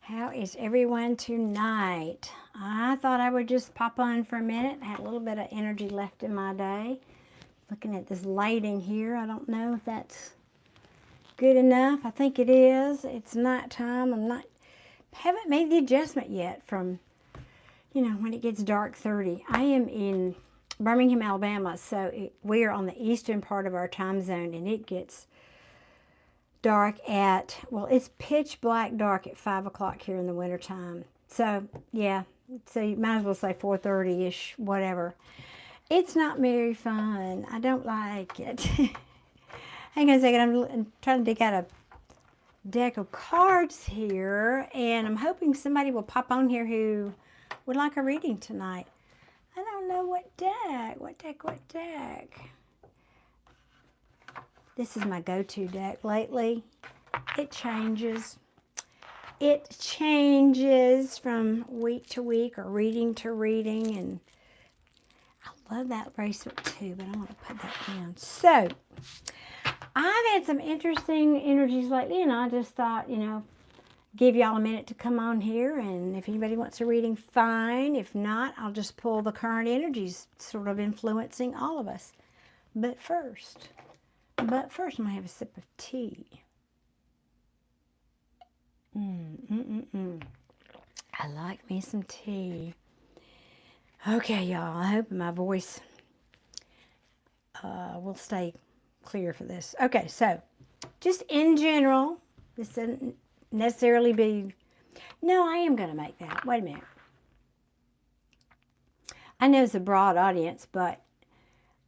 How is everyone tonight? I thought I would just pop on for a minute. I had a little bit of energy left in my day. Looking at this lighting here, I don't know if that's good enough. I think it is. It's nighttime. Haven't made the adjustment yet from, when it gets dark 30. I am in Birmingham, Alabama, so we are on the eastern part of our time zone, and it gets dark it's pitch black dark at 5 o'clock here in the wintertime. So, yeah, so you might as well say 4:30-ish, whatever. It's not very fun. I don't like it. Hang on a second. I'm trying to dig out a deck of cards here, and I'm hoping somebody will pop on here who would like a reading tonight. I don't know what deck. What deck? This is my go-to deck lately. It changes. It changes from week to week or reading to reading. And I love that bracelet too, but I want to put that down. So, I've had some interesting energies lately, and I just thought, give y'all a minute to come on here. And if anybody wants a reading, fine. If not, I'll just pull the current energies sort of influencing all of us. But first, I'm going to have a sip of tea. I like me some tea. Okay, y'all. I hope my voice will stay clear for this. Okay, so just in general, this doesn't necessarily be... No, I am going to make that. Wait a minute. I know it's a broad audience, but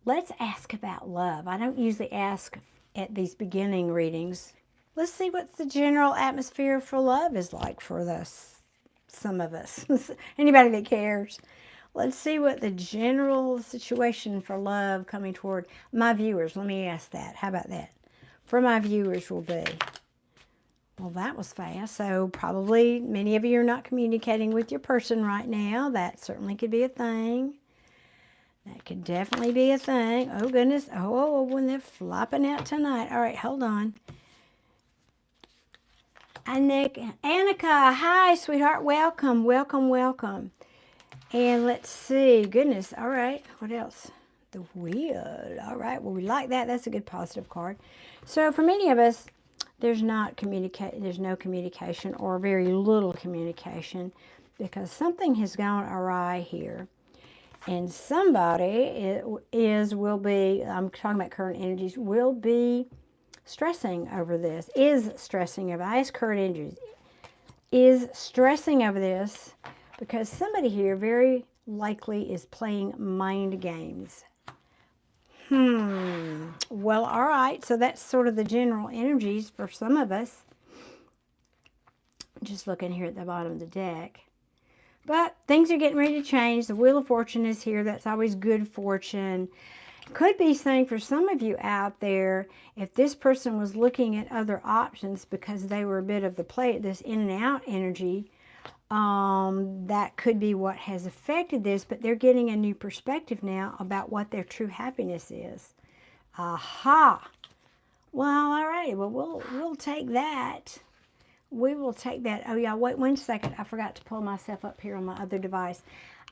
let's ask about love. I don't usually ask at these beginning readings. Let's see what the general atmosphere for love is like for some of us. Anybody that cares. Let's see what the general situation for love coming toward my viewers. Let me ask that. How about that? For my viewers will be. Well, that was fast. So probably many of you are not communicating with your person right now. That certainly could be a thing. That could definitely be a thing. Oh, goodness. Oh, when they're flopping out tonight. All right, hold on. Annika, hi, sweetheart. Welcome, welcome, welcome. And let's see. Goodness. All right. What else? The wheel. All right. Well, we like that. That's a good positive card. So for many of us, there's no communication or very little communication because something has gone awry here. And somebody will be, I'm talking about current energies, will be stressing over this, is stressing over, I ask current energies, is stressing over this because somebody here very likely is playing mind games. Well, all right, so that's sort of the general energies for some of us. Just looking here at the bottom of the deck. But things are getting ready to change. The Wheel of Fortune is here. That's always good fortune. Could be saying for some of you out there, if this person was looking at other options because they were a bit of the play at this in and out energy, that could be what has affected this, but they're getting a new perspective now about what their true happiness is. Aha! Well, all right. Well, we'll take that. We will take that. Oh, yeah, wait 1 second. I forgot to pull myself up here on my other device.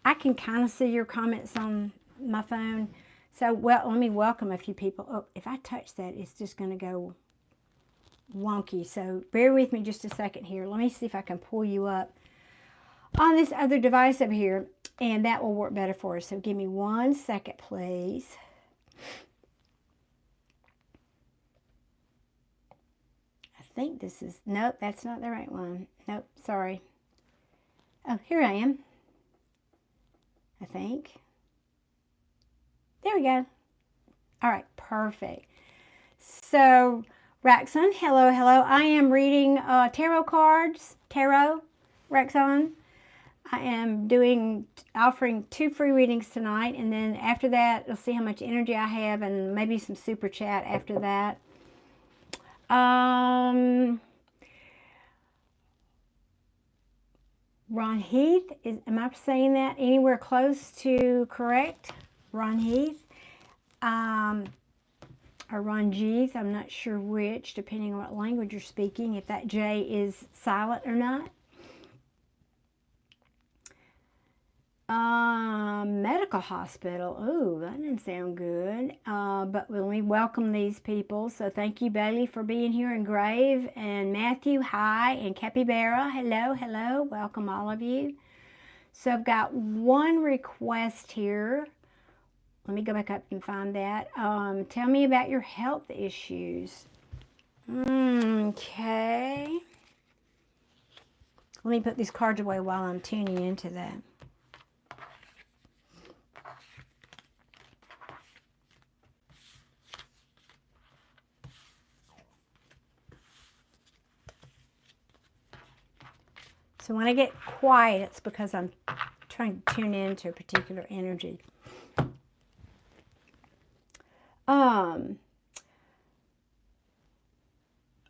I can kind of see your comments on my phone. So, well, let me welcome a few people. Oh, if I touch that, it's just going to go wonky. So, bear with me just a second here. Let me see if I can pull you up on this other device over here, and that will work better for us. So, give me 1 second, please. I think this is, nope, that's not the right one. Nope, sorry. Oh, here I am. I think. There we go. All right, perfect. So, Raxon, hello, hello. I am reading tarot cards. Tarot, Raxon. I am offering 2 free readings tonight, and then after that, you'll see how much energy I have, and maybe some super chat after that. Ron Heath, am I saying that anywhere close to correct? Ron Heath, or Ron Jeeth, I'm not sure which, depending on what language you're speaking, if that J is silent or not. Medical hospital. Ooh, that didn't sound good. But let me welcome these people. So thank you, Bailey, for being here, and Grave, and Matthew, hi, and Capybara, hello, hello. Welcome all of you. So I've got one request here. Let me go back up and find that. Tell me about your health issues. Okay. Let me put these cards away while I'm tuning into that. So when I get quiet, it's because I'm trying to tune into a particular energy.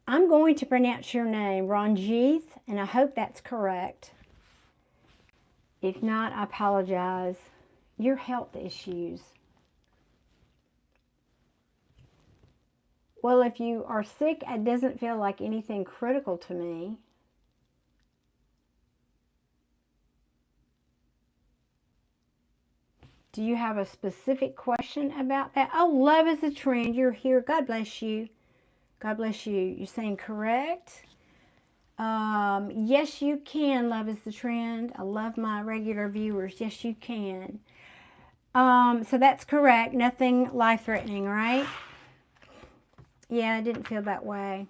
I'm going to pronounce your name, Ranjith, and I hope that's correct. If not, I apologize. Your health issues. Well, if you are sick, it doesn't feel like anything critical to me. Do you have a specific question about that? Oh, love is a trend. You're here. God bless you. God bless you. You're saying correct? Yes, you can. Love is the trend. I love my regular viewers. Yes, you can. So that's correct. Nothing life-threatening, right? Yeah, I didn't feel that way.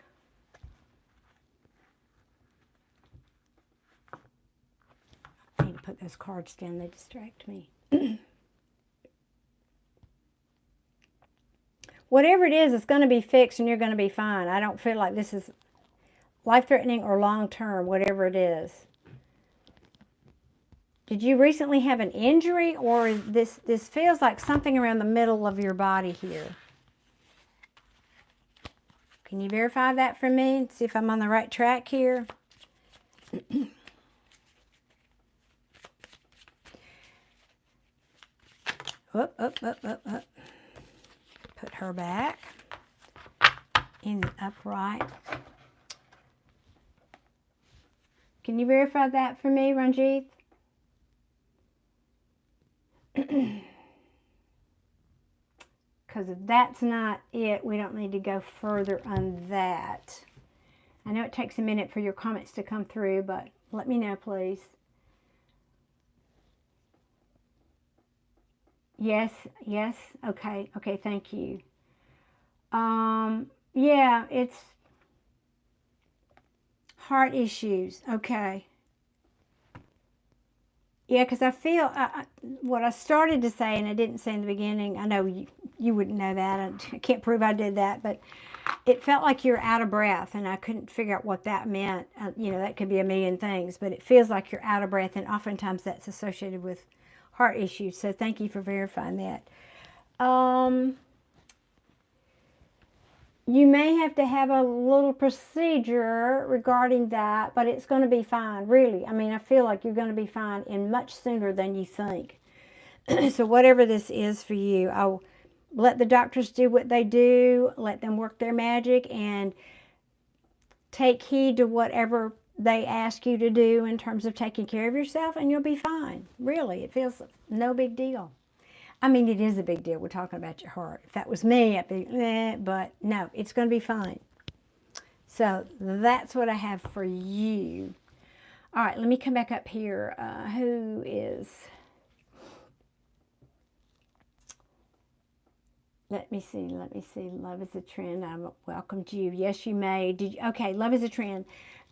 I need to put those cards down. They distract me. Whatever it is, it's going to be fixed and you're going to be fine. I don't feel like this is life-threatening or long-term, whatever it is. Did you recently have an injury, or this feels like something around the middle of your body here? Can you verify that for me? See if I'm on the right track here. Up, up, up, up, up. Put her back in the upright. Can you verify that for me, Ranjit? Because if that's not it, we don't need to go further on that. I know it takes a minute for your comments to come through, but let me know, please. Yes, yes. Okay, okay, thank you. Yeah, it's heart issues. Okay. Yeah, because I feel what I started to say, and I didn't say in the beginning. I know you wouldn't know that. I can't prove I did that, but it felt like you're out of breath, and I couldn't figure out what that meant. You know, that could be a million things, but it feels like you're out of breath, and oftentimes that's associated with heart issues. So thank you for verifying that. You may have to have a little procedure regarding that, but it's going to be fine, really. I mean, I feel like you're going to be fine and much sooner than you think. So whatever this is for you, I'll let the doctors do what they do, let them work their magic, and take heed to whatever they ask you to do in terms of taking care of yourself, and you'll be fine. Really, it feels no big deal. I mean, it is a big deal. We're talking about your heart. If that was me, I'd be, but no, it's going to be fine. So that's what I have for you. All right, let me come back up here. Who is... Let me see. Love is a trend. I welcomed you. Yes, you may. Okay, love is a trend.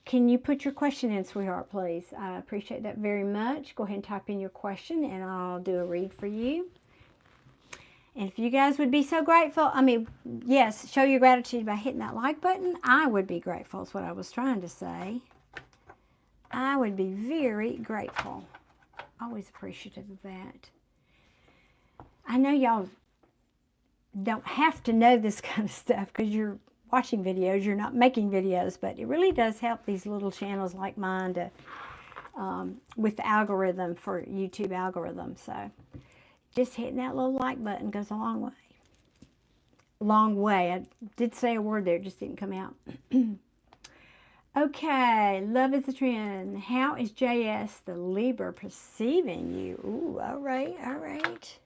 Can you put your question in, sweetheart, please? I appreciate that very much. Go ahead and type in your question, and I'll do a read for you. And if you guys would be so grateful, I mean, yes, show your gratitude by hitting that like button. I would be grateful is what I was trying to say. I would be very grateful. Always appreciative of that. I know y'all don't have to know this kind of stuff because you're watching videos, you're not making videos, but it really does help these little channels like mine to, with the algorithm for YouTube algorithm. So just hitting that little like button goes a long way. Long way. I did say a word there, it just didn't come out. Okay, love is the trend. How is JS, the Libra, perceiving you? Ooh, all right, all right.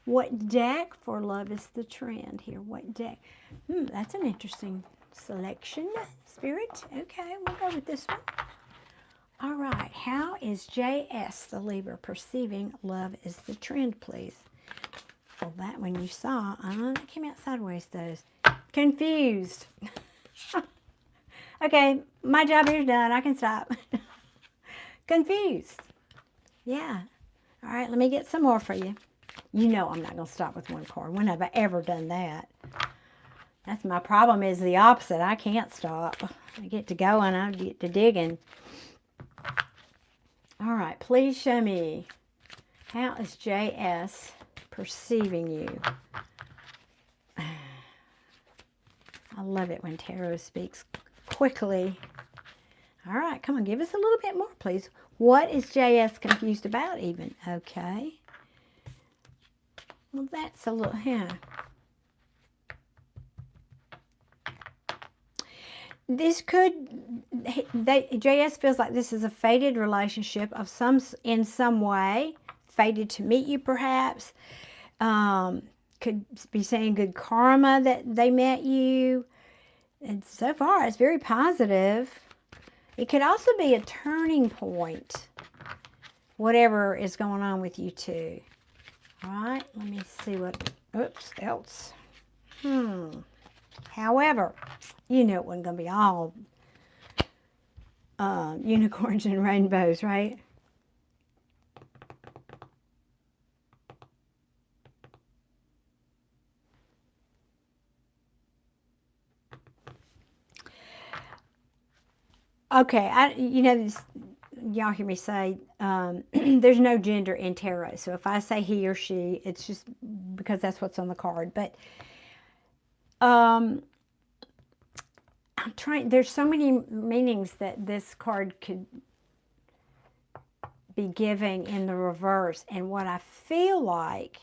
What deck for love is the trend here? What deck? That's an interesting selection, Spirit. Okay, we'll go with this one. All right, how is JS, the Libra, perceiving love is the trend, please? Well, that one you saw, that came out sideways, those. Confused. Okay, my job here's done. I can stop. Confused. Yeah. All right, let me get some more for you. You know I'm not going to stop with one card. When have I ever done that? That's my problem, is the opposite. I can't stop. I get to going, I get to digging. All right, please show me, how is JS perceiving you? I love it when tarot speaks quickly. All right, come on, give us a little bit more, please. What is JS confused about even? Okay. Well, that's a little, yeah. This could, JS feels like this is a fated relationship of in some way. Fated to meet you, perhaps. Could be saying good karma that they met you. And so far, it's very positive. It could also be a turning point, whatever is going on with you two. All right, let me see what, else. However, you know it wasn't going to be all unicorns and rainbows, right? Okay, y'all hear me say, there's no gender in tarot. So if I say he or she, it's just because that's what's on the card. But I'm trying, there's so many meanings that this card could be giving in the reverse. And what I feel like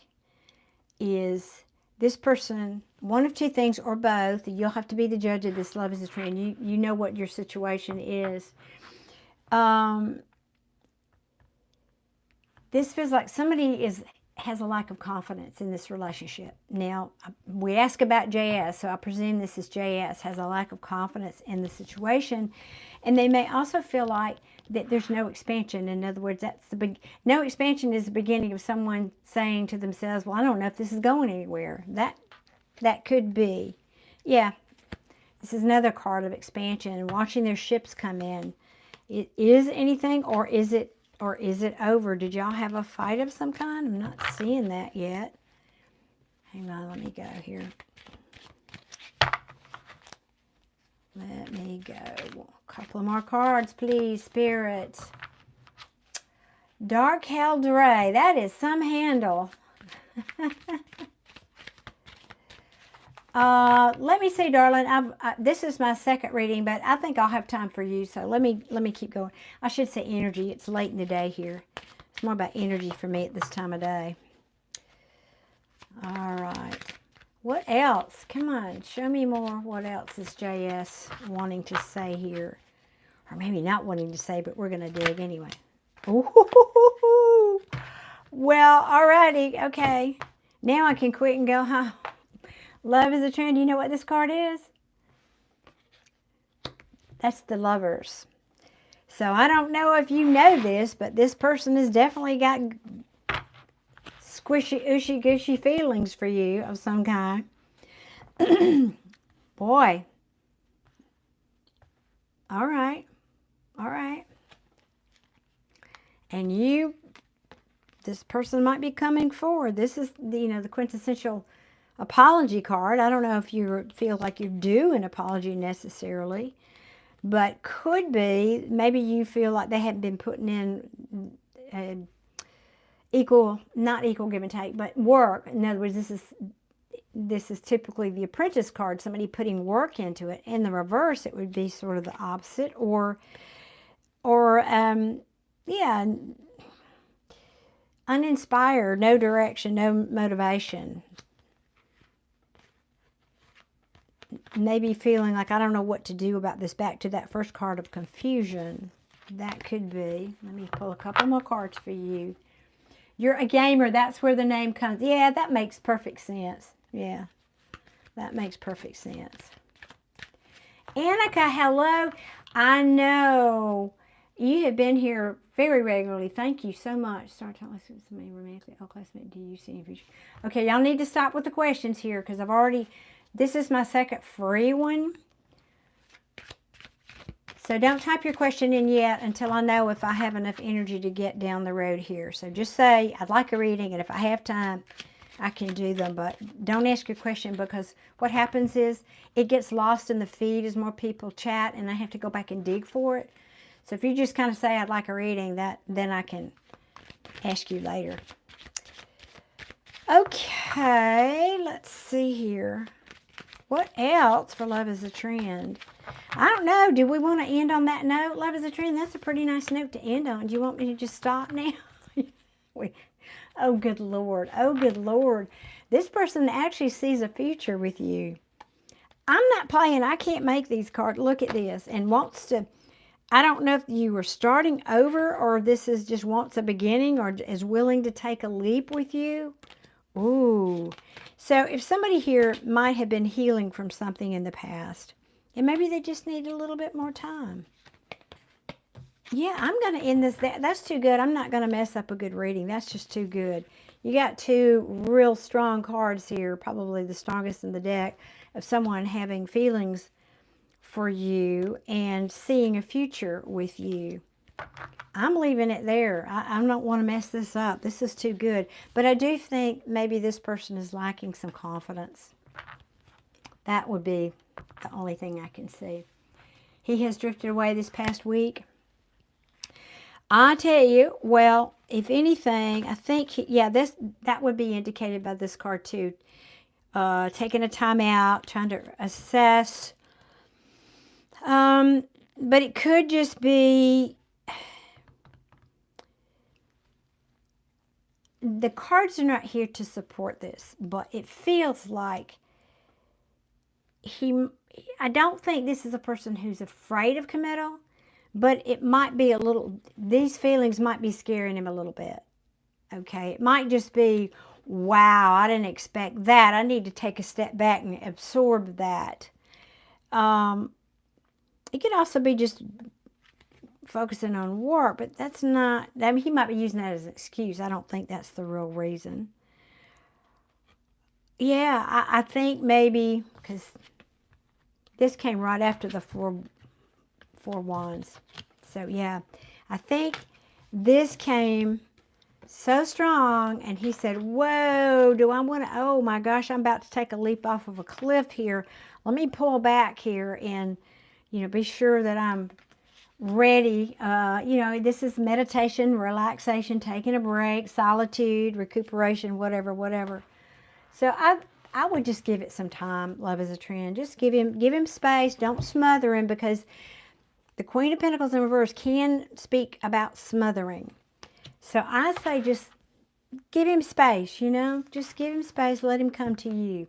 is this person, one of two things or both, you'll have to be the judge of this. Love is a trend. You know what your situation is. This feels like somebody has a lack of confidence in this relationship. Now, we ask about JS, so I presume this is JS, has a lack of confidence in the situation. And they may also feel like that there's no expansion. In other words, no expansion is the beginning of someone saying to themselves, well, I don't know if this is going anywhere. That could be. Yeah, this is another card of expansion and watching their ships come in. It is anything, or is it over? Did y'all have a fight of some kind? I'm not seeing that yet. Hang on, let me go here. Let me go. A couple of more cards, please, Spirit. Dark Haldray. That is some handle. Let me see, darling. This is my second reading, but I think I'll have time for you. So let me keep going. I should say energy. It's late in the day here. It's more about energy for me at this time of day. All right. What else? Come on, show me more. What else is JS wanting to say here? Or maybe not wanting to say, but we're going to dig anyway. Ooh. Well, alrighty. Okay. Now I can quit and go home. Love is a trend. You know what this card is? That's the Lovers. So I don't know if you know this, but this person has definitely got squishy, ooshy, gushy feelings for you of some kind. Boy. All right. All right. And this person might be coming forward. This is the quintessential apology card. I don't know if you feel like you're due an apology necessarily, but could be, maybe you feel like they haven't been putting in not equal give and take, but work. In other words, this is typically the Apprentice card, somebody putting work into it. In the reverse, it would be sort of the opposite, or yeah, uninspired, no direction, no motivation. maybe feeling like I don't know what to do about this, back to that first card of confusion. That could be. Let me pull a couple more cards for you. You're a gamer. That's where the name comes. Yeah, that makes perfect sense. Yeah, that makes perfect sense. Annika, hello. I know you have been here very regularly. Thank you so much. Start telling us somebody romantically. Oh, classmate, do you see any future? Okay, y'all need to stop with the questions here because I've already, this is my second free one. So don't type your question in yet until I know if I have enough energy to get down the road here. So just say, I'd like a reading, and if I have time, I can do them. But don't ask your question, because what happens is it gets lost in the feed as more people chat, and I have to go back and dig for it. So if you just kind of say, I'd like a reading, then I can ask you later. Okay, let's see here. What else for Love is a Trend? I don't know. Do we want to end on that note? Love is a Trend. That's a pretty nice note to end on. Do you want me to just stop now? Oh, good Lord. Oh, good Lord. This person actually sees a future with you. I'm not playing. I can't make these cards. Look at this. And wants to, I don't know if you were starting over or this is just wants a beginning or is willing to take a leap with you. Ooh. So if somebody here might have been healing from something in the past, and maybe they just need a little bit more time. Yeah, I'm going to end this. That's too good. I'm not going to mess up a good reading. That's just too good. You got two real strong cards here, probably the strongest in the deck, of someone having feelings for you and seeing a future with you. I'm leaving it there. I don't want to mess this up. This is too good. But I do think maybe this person is lacking some confidence. That would be the only thing I can see. He has drifted away this past week. I tell you, well, if anything, I think, that would be indicated by this card too. Taking a time out, trying to assess. But it could just be, the cards are not here to support this, but it feels like I don't think this is a person who's afraid of committal, but it might be a little, these feelings might be scaring him a little bit. Okay, it might just be, wow, I didn't expect that. I need to take a step back and absorb that. It could also be just focusing on work, but that's not, I mean, he might be using that as an excuse. I don't think that's the real reason. Yeah, I think maybe, because this came right after the four wands. So yeah, I think this came so strong, and he said, whoa, do I want to, oh my gosh, I'm about to take a leap off of a cliff here. Let me pull back here and, be sure that I'm ready. This is meditation, relaxation, taking a break, solitude, recuperation, whatever. So I would just give it some time. Love is a Trend. Just give him space. Don't smother him, because the Queen of Pentacles in reverse can speak about smothering. So I say just give him space, Just give him space. Let him come to you.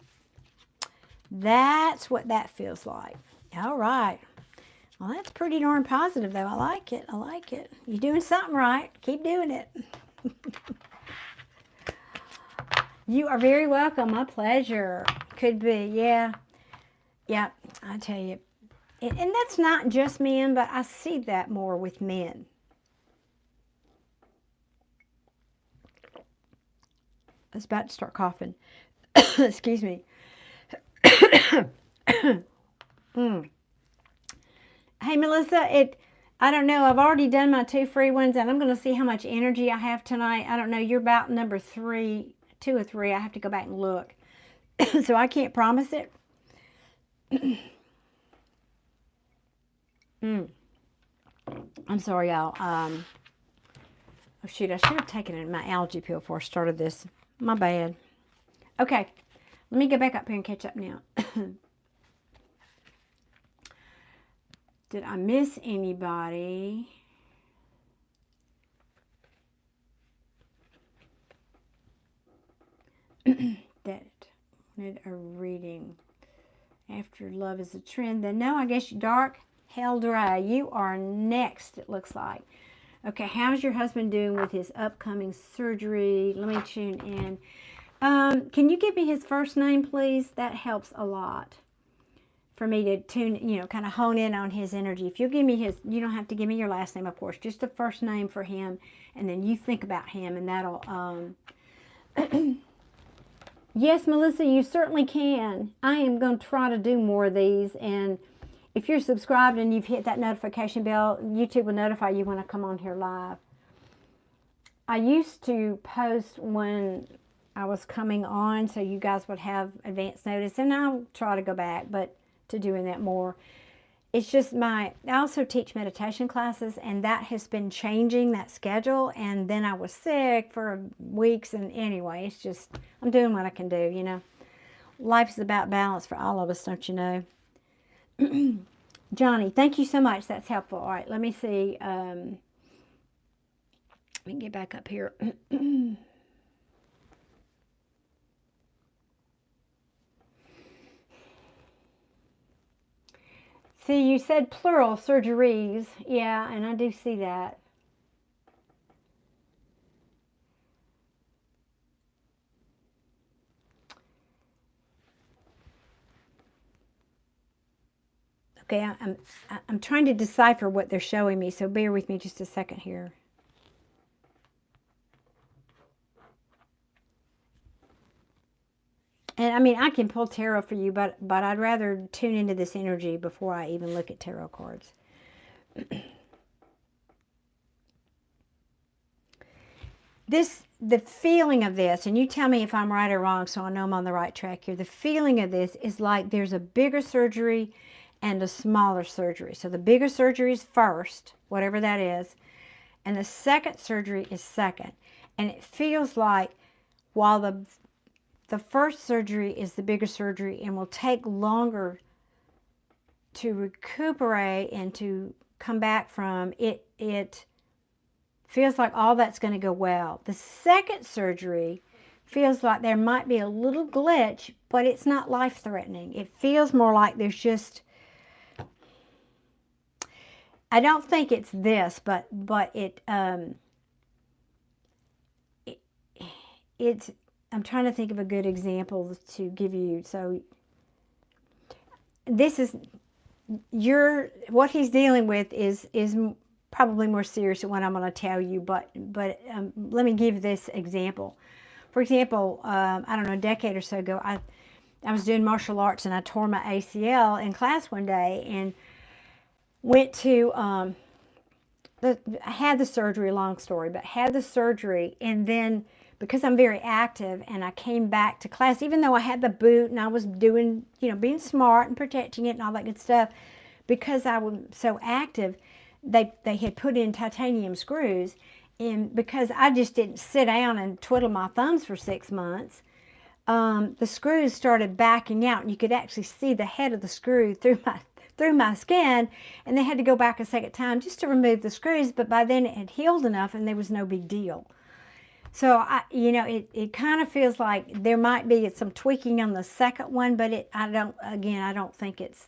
That's what that feels like. All right. Well, that's pretty darn positive, though. I like it. I like it. You're doing something right. Keep doing it. You are very welcome. My pleasure. Could be. Yeah. Yeah. I tell you. And that's not just men, but I see that more with men. I was about to start coughing. Excuse me. Hey, Melissa, I don't know. I've already done my 2 free ones, and I'm going to see how much energy I have tonight. I don't know. You're about number 3, 2 or 3. I have to go back and look. So I can't promise it. I'm sorry, y'all. Oh, shoot. I should have taken my allergy pill before I started this. My bad. Okay. Let me go back up here and catch up now. Did I miss anybody? That wanted a reading After love is a trend, then no, I guess dark, hell dry. You are next, it looks like. Okay, how's your husband doing with his upcoming surgery? Let me tune in. Can you give me his first name, please? That helps a lot for me to tune, kind of hone in on his energy. If you'll give me his, you don't have to give me your last name, of course, just the first name for him, and then you think about him, and that'll, yes, Melissa, you certainly can. I am going to try to do more of these, and if you're subscribed and you've hit that notification bell, YouTube will notify you when I come on here live. I used to post when I was coming on, so you guys would have advance notice, and I'll try to go back, but to doing that more. It's just I also teach meditation classes, and that has been changing, that schedule, and then I was sick for weeks, and anyway, it's just, I'm doing what I can do, Life is about balance for all of us, don't you know? Johnny, thank you so much. That's helpful. All right, let me see. Let me get back up here. See, you said plural surgeries. Yeah, and I do see that. Okay, I'm trying to decipher what they're showing me, so bear with me just a second here. And I mean, I can pull tarot for you, but I'd rather tune into this energy before I even look at tarot cards. The feeling of this, and you tell me if I'm right or wrong so I know I'm on the right track here. The feeling of this is like there's a bigger surgery and a smaller surgery. So the bigger surgery is first, whatever that is, and the second surgery is second. And it feels like while the first surgery is the bigger surgery and will take longer to recuperate and to come back from, it feels like all that's going to go well. The second surgery feels like there might be a little glitch, but it's not life-threatening. It feels more like there's just, I don't think it's this, but it's, I'm trying to think of a good example to give you. So this is what he's dealing with is probably more serious than what I'm going to tell you, but let me give this example. For example, I don't know, a decade or so ago, I was doing martial arts and I tore my ACL in class one day and went to, I had the surgery, long story, but had the surgery, and then because I'm very active and I came back to class, even though I had the boot and I was doing, being smart and protecting it and all that good stuff, because I was so active, they had put in titanium screws, and because I just didn't sit down and twiddle my thumbs for 6 months, the screws started backing out, and you could actually see the head of the screw through my skin, and they had to go back a second time just to remove the screws, but by then it had healed enough and there was no big deal. So, it kind of feels like there might be some tweaking on the second one, but I don't think it's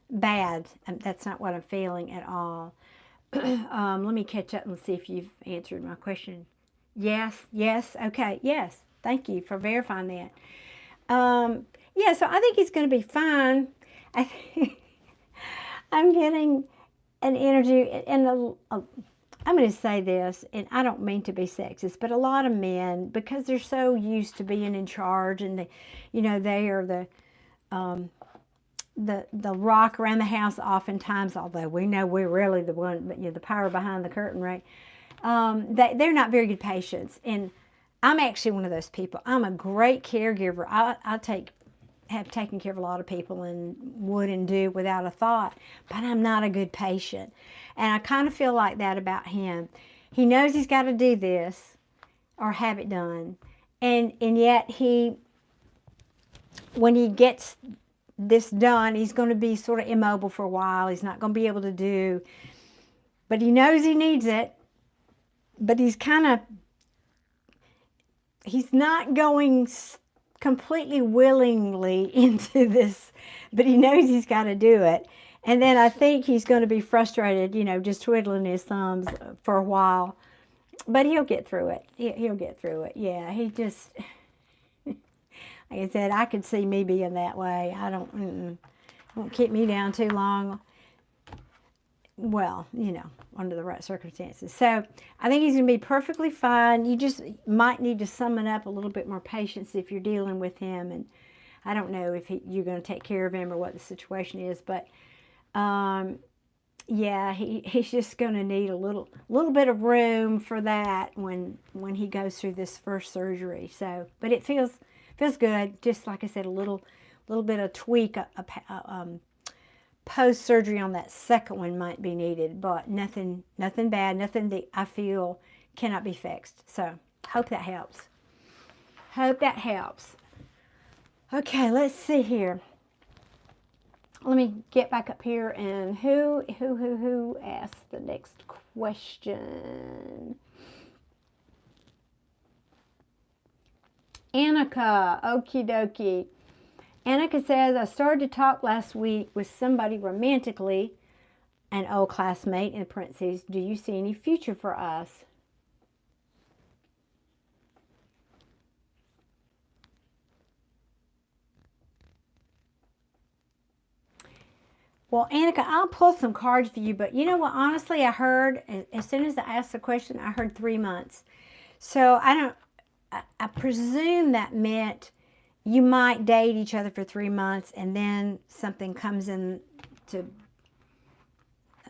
bad. That's not what I'm feeling at all. Let me catch up and see if you've answered my question. Yes, okay, yes. Thank you for verifying that. Yeah, so I think he's going to be fine. I'm getting an energy, and I'm going to say this, and I don't mean to be sexist, but a lot of men, because they're so used to being in charge, and they are the rock around the house oftentimes, although we know we're really the one, but the power behind the curtain, right? They're not very good patients, and I'm actually one of those people. I'm a great caregiver. I have taken care of a lot of people and would and do without a thought, but I'm not a good patient. And I kind of feel like that about him. He knows he's got to do this or have it done. And yet when he gets this done, he's going to be sort of immobile for a while. He's not going to be able to do, but he knows he needs it. But he's not going completely willingly into this, but he knows he's got to do it. And then I think he's going to be frustrated, you know, just twiddling his thumbs for a while. But he'll get through it. He'll get through it. Yeah, he just, like I said, I could see me being that way. I don't, won't keep me down too long. Well, you know, under the right circumstances. So I think he's going to be perfectly fine. You just might need to summon up a little bit more patience if you're dealing with him. And I don't know if you're going to take care of him or what the situation is, but yeah, he's just going to need a little bit of room for that when he goes through this first surgery. So, but it feels good. Just like I said, a little bit of tweak, post surgery on that second one might be needed, but nothing bad, nothing that I feel cannot be fixed. So, hope that helps. Hope that helps. Okay, let's see here. Let me get back up here and who asked the next question? Annika, okie dokie. Annika says, I started to talk last week with somebody romantically, an old classmate, in parentheses. Do you see any future for us? Well, Annika, I'll pull some cards for you, but you know what? Honestly, I heard, as soon as I asked the question, I heard 3 months. So I presume that meant you might date each other for 3 months and then something comes in to,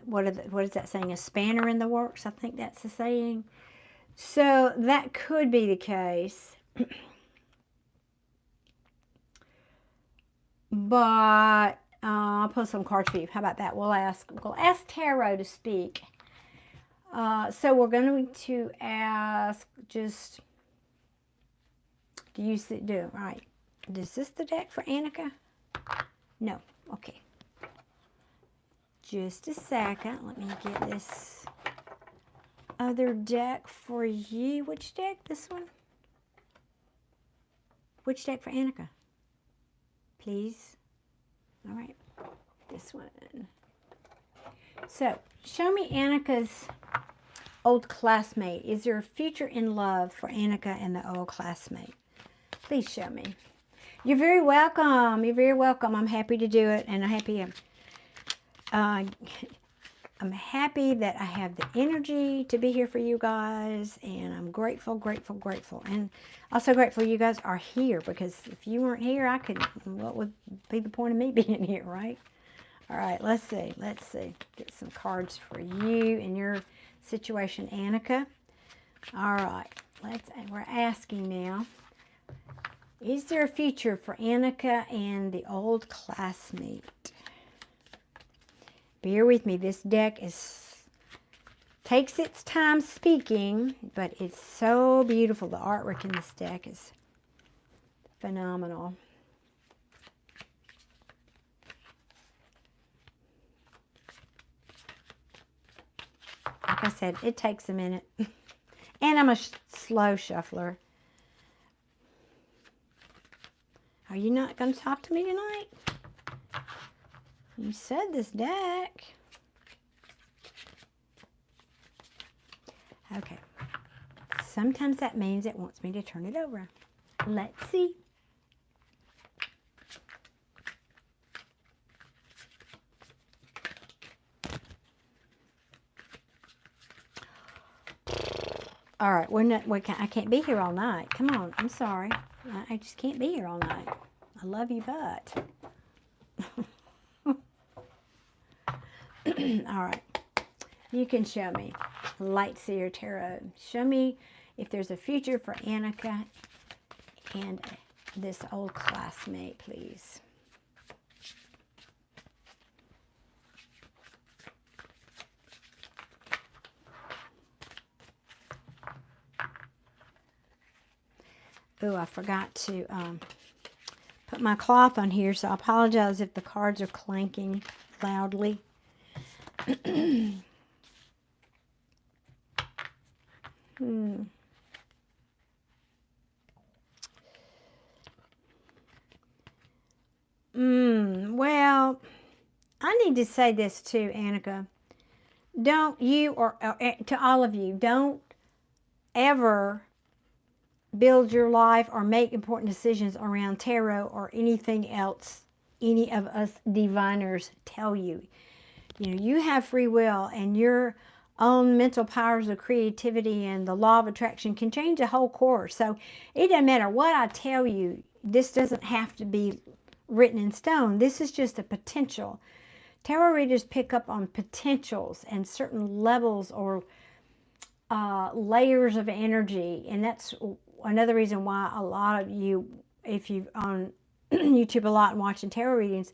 what is that saying? A spanner in the works? I think that's the saying. So that could be the case. But I'll put some cards for you. How about that? We'll ask Tarot to speak. So we're going to ask just, do you see, right. Is this the deck for Annika? No. Okay. Just a second. Let me get this other deck for you. Which deck? This one? Which deck for Annika? Please. All right. This one. So, show me Annika's old classmate. Is there a future in love for Annika and the old classmate? Please show me. You're very welcome. You're very welcome. I'm happy to do it, and I'm happy that I have the energy to be here for you guys, and I'm grateful, grateful, grateful, and also grateful you guys are here, because if you weren't here, what would be the point of me being here, right? All right, let's see. Get some cards for you and your situation, Annika. All right, we're asking now. Is there a future for Annika and the old classmate? Bear with me. This deck takes its time speaking, but it's so beautiful. The artwork in this deck is phenomenal. Like I said, it takes a minute. And I'm a slow shuffler. Are you not going to talk to me tonight? You said this deck. Okay. Sometimes that means it wants me to turn it over. Let's see. All right, I can't be here all night. Come on, I'm sorry. I just can't be here all night. I love you, but. All right, you can show me. Lightseer Tarot. Show me if there's a future for Annika and this old classmate, please. Oh, I forgot to put my cloth on here, so I apologize if the cards are clanking loudly. need to say this too, Annika. Don't you, or to all of you, don't ever build your life or make important decisions around tarot or anything else any of us diviners tell you. You know, you have free will, and your own mental powers of creativity and the law of attraction can change the whole course. So it doesn't matter what I tell you. This doesn't have to be written in stone. This is just a potential. Tarot readers pick up on potentials and certain levels or layers of energy, and that's another reason why a lot of you, if you're on YouTube a lot and watching tarot readings,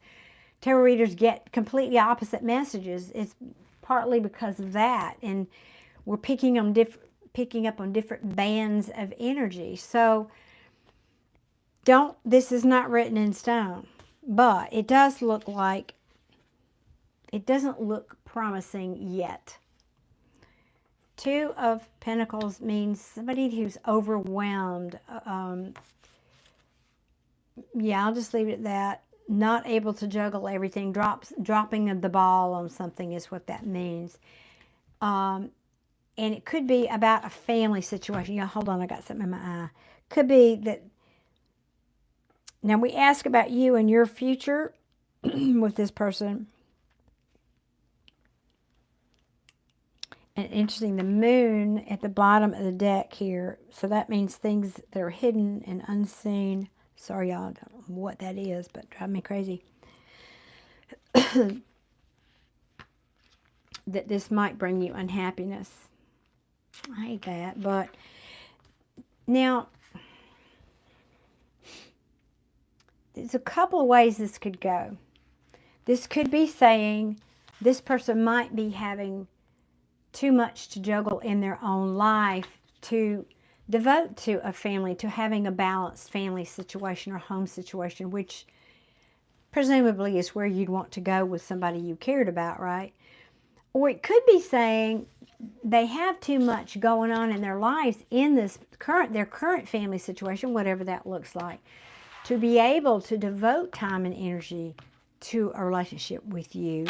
tarot readers get completely opposite messages. It's partly because of that, and we're picking up on different bands of energy. So this is not written in stone, but it does look like, it doesn't look promising yet. Two of Pentacles means somebody who's overwhelmed. Yeah, I'll just leave it at that. Not able to juggle everything. Dropping the ball on something is what that means. And it could be about a family situation. Yeah, hold on, I got something in my eye. Could be that. Now we ask about you and your future with this person. And interesting, the moon at the bottom of the deck here. So that means things that are hidden and unseen. Sorry, y'all, I don't know what that is, but drive me crazy. That this might bring you unhappiness. I hate that, but now there's a couple of ways this could go. This could be saying this person might be having too much to juggle in their own life to devote to a family, to having a balanced family situation or home situation, which presumably is where you'd want to go with somebody you cared about, right? Or it could be saying they have too much going on in their lives in their current family situation, whatever that looks like, to be able to devote time and energy to a relationship with you.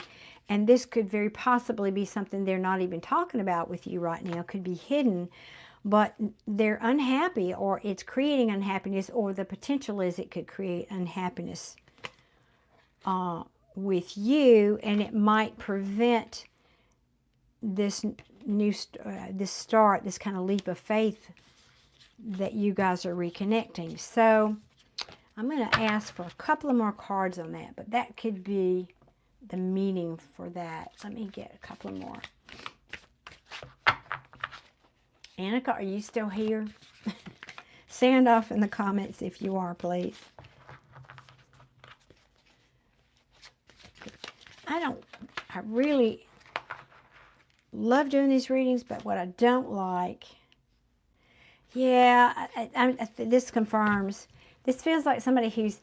And this could very possibly be something they're not even talking about with you right now. It could be hidden, but they're unhappy, or it's creating unhappiness, or the potential is it could create unhappiness with you, and it might prevent this this kind of leap of faith that you guys are reconnecting. So I'm going to ask for a couple of more cards on that, but that could be the meaning for that. Let me get a couple of more. Annika, are you still here? Sound off in the comments if you are, please. I really love doing these readings, but what I don't like, yeah, this confirms, this feels like somebody who's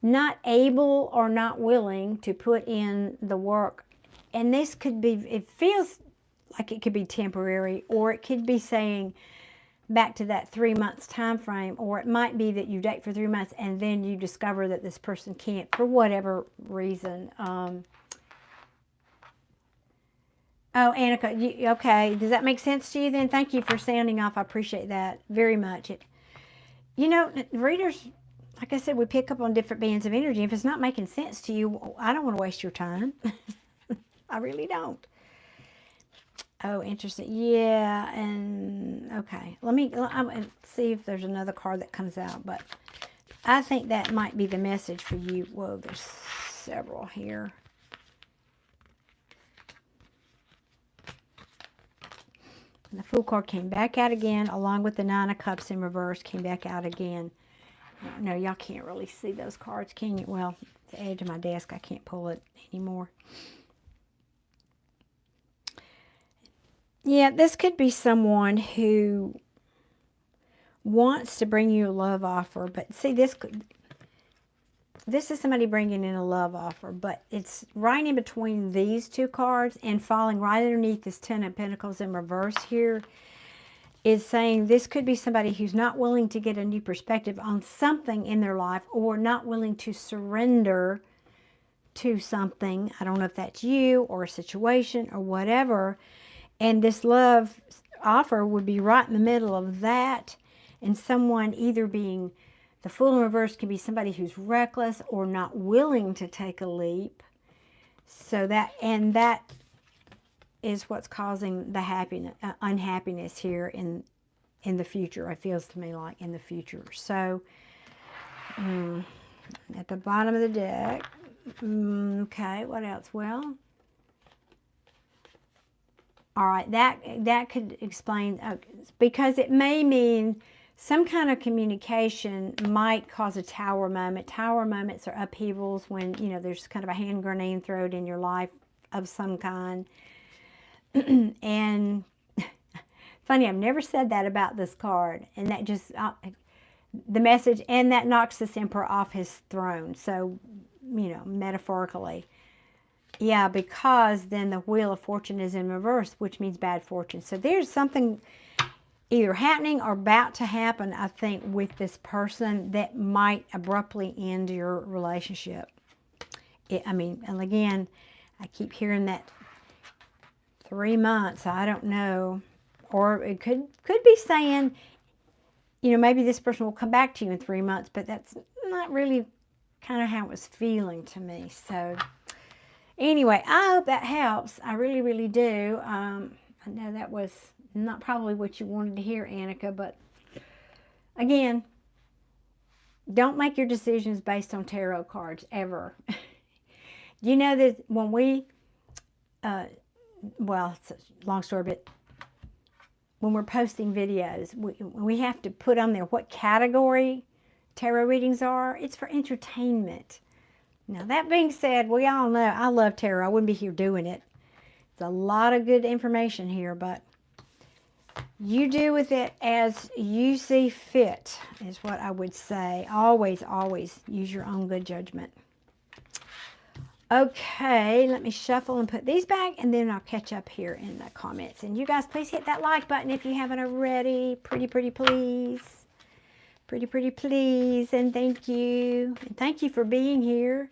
not able or not willing to put in the work. And this could be, it feels like it could be temporary, or it could be saying back to that 3 months time frame, or it might be that you date for 3 months and then you discover that this person can't for whatever reason. Oh, Annika, okay. Does that make sense to you then? Thank you for sounding off. I appreciate that very much. You know, readers, like I said, we pick up on different bands of energy. If it's not making sense to you, I don't want to waste your time. I really don't. Oh, interesting. Yeah, and okay. I'm gonna see if there's another card that comes out, but I think that might be the message for you. Whoa, there's several here. And the Fool card came back out again, along with the Nine of Cups in reverse, came back out again. No, y'all can't really see those cards, can you? Well, the edge of my desk, I can't pull it anymore. Yeah, this could be someone who wants to bring you a love offer, but see, this is somebody bringing in a love offer, but it's right in between these two cards, and falling right underneath this Ten of Pentacles in reverse here is saying this could be somebody who's not willing to get a new perspective on something in their life, or not willing to surrender to something. I don't know if that's you or a situation or whatever. And this love offer would be right in the middle of that. And someone either being, the Fool in reverse can be somebody who's reckless or not willing to take a leap. So that, and that is what's causing the happiness, unhappiness here in the future. It feels to me like in the future. So at the bottom of the deck, okay, what else? Well, all right, that could explain, because it may mean some kind of communication might cause a tower moment. Tower moments are upheavals when, you know, there's kind of a hand grenade thrown in your life of some kind. And funny, I've never said that about this card. And that just, the message, and that knocks this emperor off his throne. So, you know, metaphorically. Yeah, because then the Wheel of Fortune is in reverse, which means bad fortune. So there's something either happening or about to happen, I think, with this person that might abruptly end your relationship. I mean, and again, I keep hearing that 3 months, I don't know. Or it could be saying, you know, maybe this person will come back to you in 3 months, but that's not really kind of how it was feeling to me. So anyway, I hope that helps. I really, really do. I know that was not probably what you wanted to hear, Annika, but again, don't make your decisions based on tarot cards, ever. You know that when we, well, it's a long story, but when we're posting videos, we have to put on there what category tarot readings are. It's for entertainment. Now, that being said, we all know I love tarot. I wouldn't be here doing it. It's a lot of good information here, but you do with it as you see fit, is what I would say. Always, always use your own good judgment. Okay, let me shuffle and put these back, and then I'll catch up here in the comments. And you guys, please hit that like button if you haven't already. Pretty, pretty, please. Pretty, pretty, please. And thank you. And thank you for being here.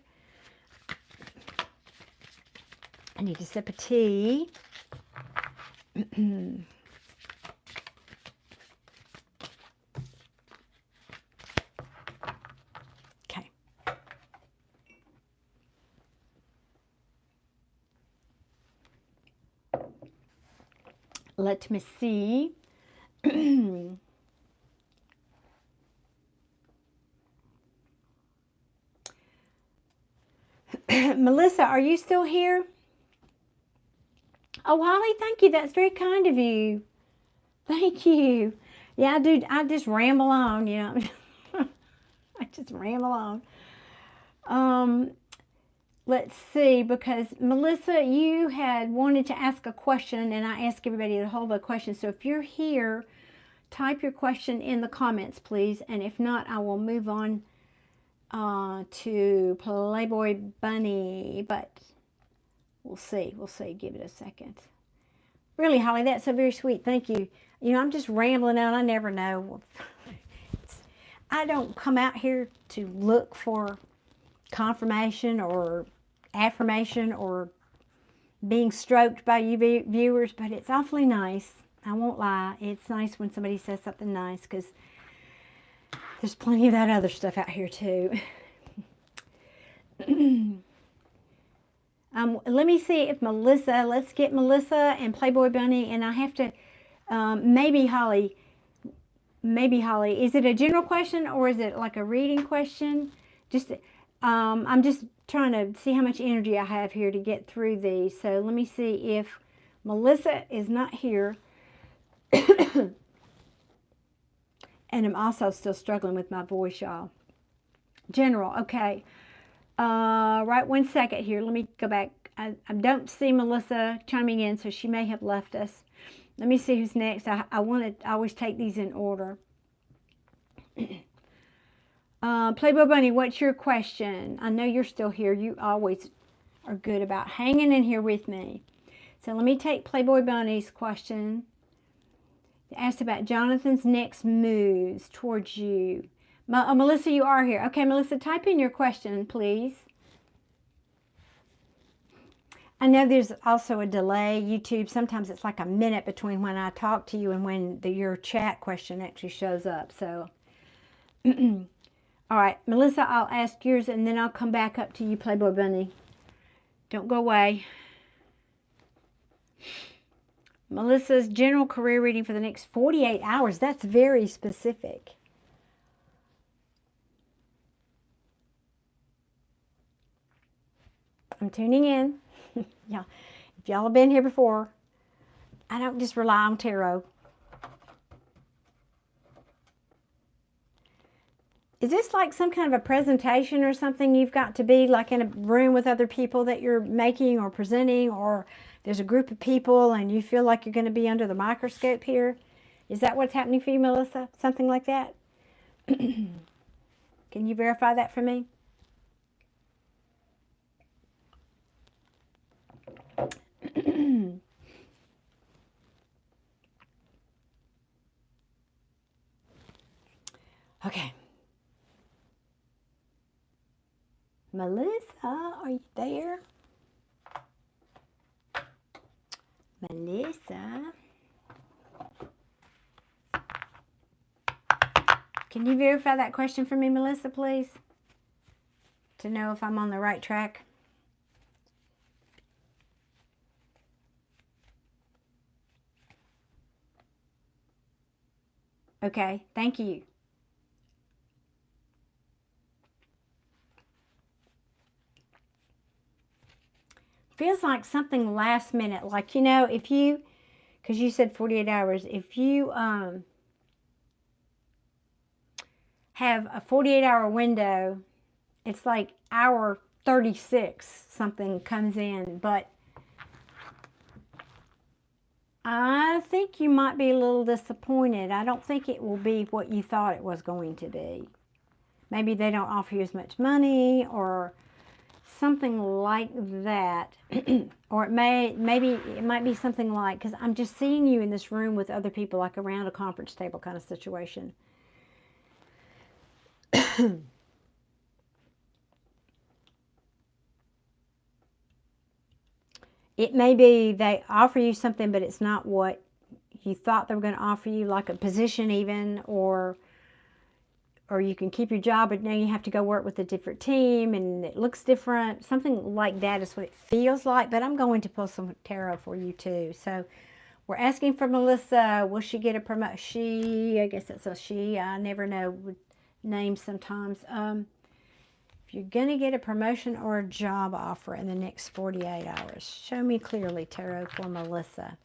I need a sip of tea. Okay. Let me see. Melissa, are you still here? Oh, Holly, thank you. That's very kind of you. Thank you. Yeah, I just ramble on, you know. I just ramble on. Let's see, because Melissa, you had wanted to ask a question, and I asked everybody to hold the question. So if you're here, type your question in the comments, please. And if not, I will move on to Playboy Bunny, but we'll see. We'll see. Give it a second. Really, Holly, that's so very sweet. Thank you. You know, I'm just rambling out. I never know. I don't come out here to look for confirmation or affirmation or being stroked by you viewers, but it's awfully nice. I won't lie. It's nice when somebody says something nice, because there's plenty of that other stuff out here too. Let me see if Melissa, let's get Melissa and Playboy Bunny, and I have to, maybe Holly, is it a general question or is it like a reading question? Just, I'm just trying to see how much energy I have here to get through these. So let me see if Melissa is not here. And I'm also still struggling with my voice, y'all. General, okay. Right, 1 second here. Let me go back. I don't see Melissa chiming in, so she may have left us. Let me see who's next. I always take these in order. Playboy Bunny, what's your question? I know you're still here. You always are good about hanging in here with me. So let me take Playboy Bunny's question. Asked about Jonathan's next moves towards you. Melissa, you are here. Okay, Melissa, type in your question, please. I know there's also a delay. YouTube, sometimes it's like a minute between when I talk to you and when your chat question actually shows up. So, all right, Melissa, I'll ask yours and then I'll come back up to you, Playboy Bunny. Don't go away. Melissa's general career reading for the next 48 hours. That's very specific. I'm tuning in. Yeah, if y'all have been here before, I don't just rely on tarot. Is this like some kind of a presentation or something? You've got to be like in a room with other people that you're making or presenting, or there's a group of people and you feel like you're going to be under the microscope here? Is that what's happening for you, Melissa? Something like that? Can you verify that for me? Okay. Melissa, are you there? Melissa? Can you verify that question for me, Melissa, please? To know if I'm on the right track. Okay, thank you. Feels like something last minute, like, you know, if you, because you said 48 hours, if you have a 48-hour window, it's like hour 36 something comes in, but I think you might be a little disappointed. I don't think it will be what you thought it was going to be. Maybe they don't offer you as much money or something like that. Or maybe it might be something like, because I'm just seeing you in this room with other people, like around a conference table kind of situation. It may be they offer you something, but it's not what you thought they were going to offer you, like a position even, or you can keep your job, but now you have to go work with a different team and it looks different. Something like that is what it feels like, but I'm going to pull some tarot for you too. So we're asking for Melissa, will she get a promotion? She, I guess it's a she, I never know with names sometimes. If you're going to get a promotion or a job offer in the next 48 hours, show me clearly, tarot, for Melissa.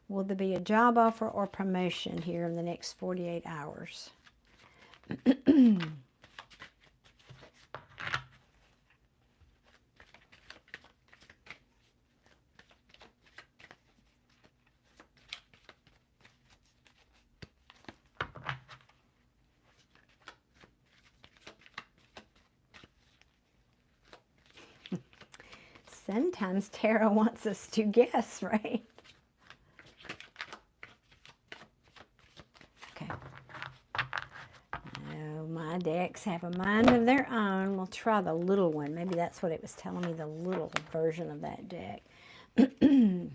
Will there be a job offer or promotion here in the next 48 hours? Sometimes tarot wants us to guess, right? Okay. Oh, my decks have a mind of their own. We'll try the little one. Maybe that's what it was telling me, the little version of that deck. Can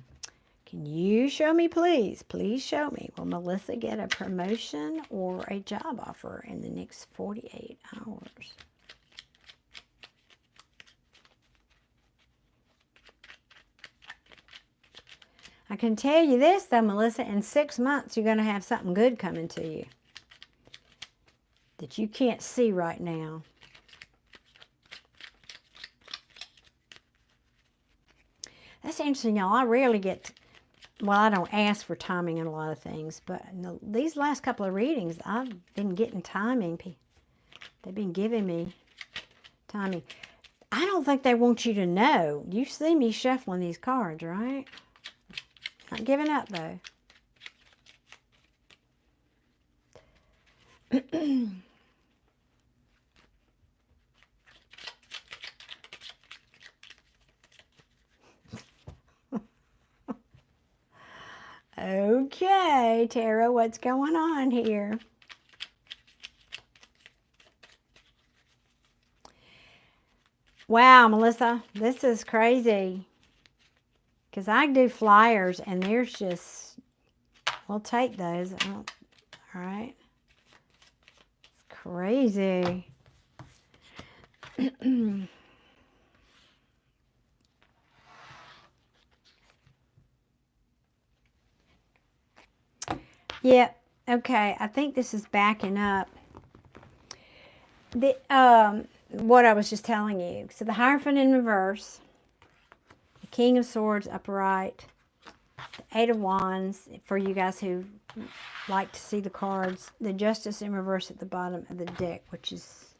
you show me, please? Please show me. Will Melissa get a promotion or a job offer in the next 48 hours? I can tell you this, though, Melissa, in 6 months, you're going to have something good coming to you that you can't see right now. That's interesting, y'all. I rarely get, well, I don't ask for timing in a lot of things, but these last couple of readings, I've been getting timing. They've been giving me timing. I don't think they want you to know. You see me shuffling these cards, right? Not giving up, though. Okay, Tara, what's going on here? Wow, Melissa, this is crazy. Because I do flyers, and there's just, we'll take those. All right. It's crazy. Yeah, okay. I think this is backing up. What I was just telling you. So the Hierophant in reverse, the King of Swords upright, the Eight of Wands, for you guys who like to see the cards, the Justice in reverse at the bottom of the deck, which is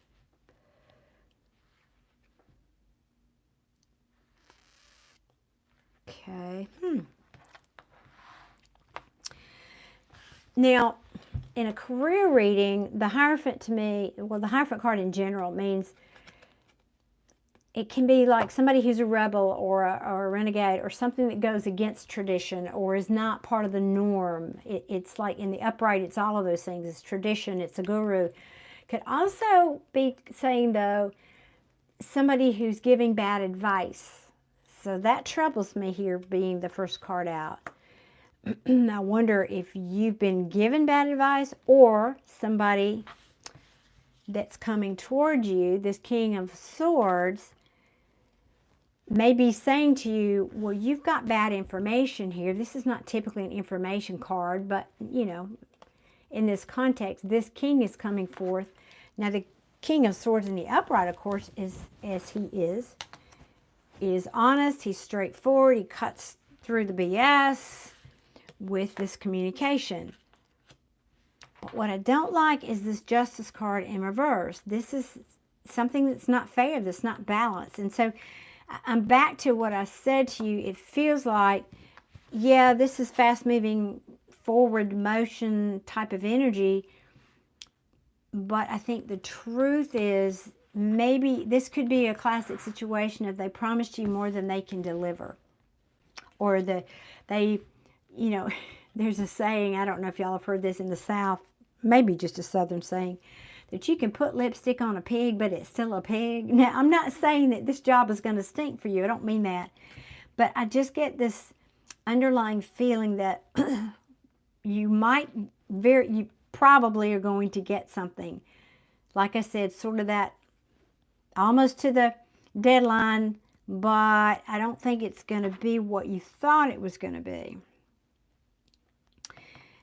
okay. Now, in a career reading, the Hierophant to me, well, the Hierophant card in general means it can be like somebody who's a rebel or a renegade or something that goes against tradition or is not part of the norm. It's like in the upright, it's all of those things. It's tradition, it's a guru. Could also be saying, though, somebody who's giving bad advice. So that troubles me here, being the first card out. I wonder if you've been given bad advice, or somebody that's coming toward you, this King of Swords, may be saying to you, well, you've got bad information here. This is not typically an information card, but, you know, in this context, this king is coming forth. Now, the King of Swords in the upright, of course, is, as he is honest, he's straightforward, he cuts through the BS with this communication. But what I don't like is this Justice card in reverse. This is something that's not fair, that's not balanced. And so I'm back to what I said to you. It feels like, yeah, this is fast-moving, forward motion type of energy, but I think the truth is maybe this could be a classic situation of they promised you more than they can deliver. Or they, you know, there's a saying, I don't know if y'all have heard this in the South, maybe just a Southern saying, that you can put lipstick on a pig, but it's still a pig. Now, I'm not saying that this job is going to stink for you. I don't mean that. But I just get this underlying feeling that you probably are going to get something. Like I said, sort of that almost to the deadline, but I don't think it's going to be what you thought it was going to be.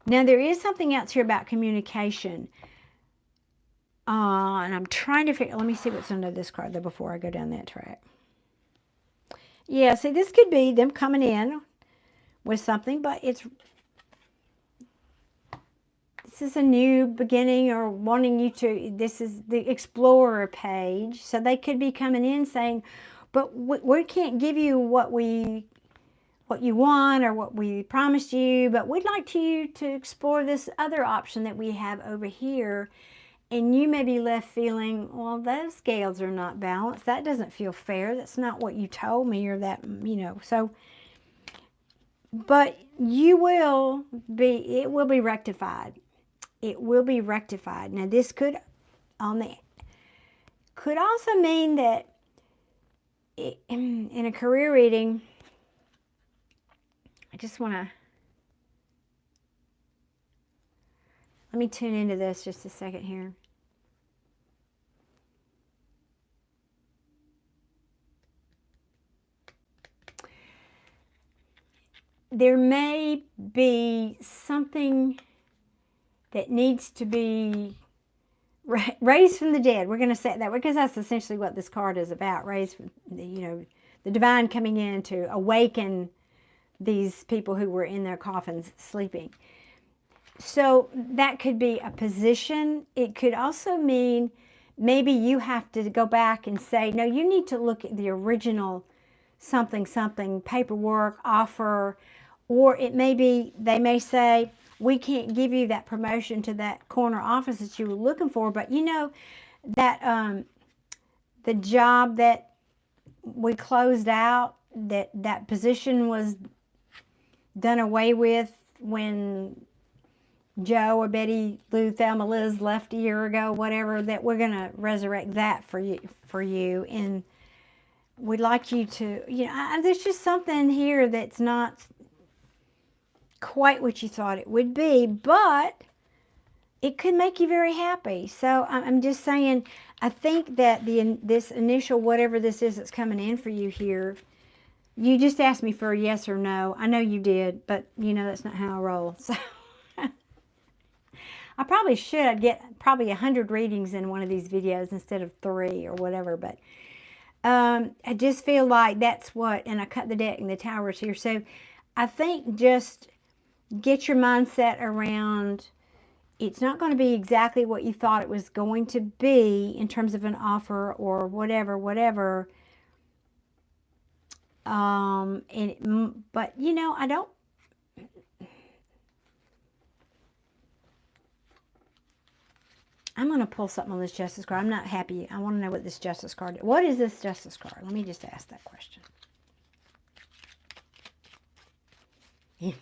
Now, there is something else here about communication. And I'm trying to figure, let me see what's under this card, though, before I go down that track. Yeah, see, this could be them coming in with something, but this is a new beginning, or wanting you to, this is the Explorer page. So they could be coming in saying, but we can't give you what you want or what we promised you, but we'd like you to explore this other option that we have over here. And you may be left feeling, well, those scales are not balanced. That doesn't feel fair. That's not what you told me, or that, you know. So, but it will be rectified. It will be rectified. Now, this could also mean that in a career reading, I just want to, let me tune into this just a second here. There may be something that needs to be raised from the dead. We're going to say that because that's essentially what this card is about. Raised from the divine coming in to awaken these people who were in their coffins sleeping. So that could be a position. It could also mean maybe you have to go back and say, no, you need to look at the original something paperwork, offer. Or it may be, they may say, we can't give you that promotion to that corner office that you were looking for, but you know that the job that we closed out, that position was done away with when Joe or Betty Lou Thelma Liz left a year ago, whatever, that we're going to resurrect that for you in we'd like you to, there's just something here that's not quite what you thought it would be, but it could make you very happy. So I'm just saying, I think that this initial whatever this is that's coming in for you here, you just asked me for a yes or no. I know you did, but that's not how I roll. So I probably should get probably 100 readings in one of these videos instead of 3 or whatever, but I just feel like that's what, and I cut the deck and the towers here. So I think just get your mindset around, it's not going to be exactly what you thought it was going to be in terms of an offer or whatever. But I don't, I'm going to pull something on this Justice card. I'm not happy. I want to know what this Justice card is. What is this Justice card? Let me just ask that question. You're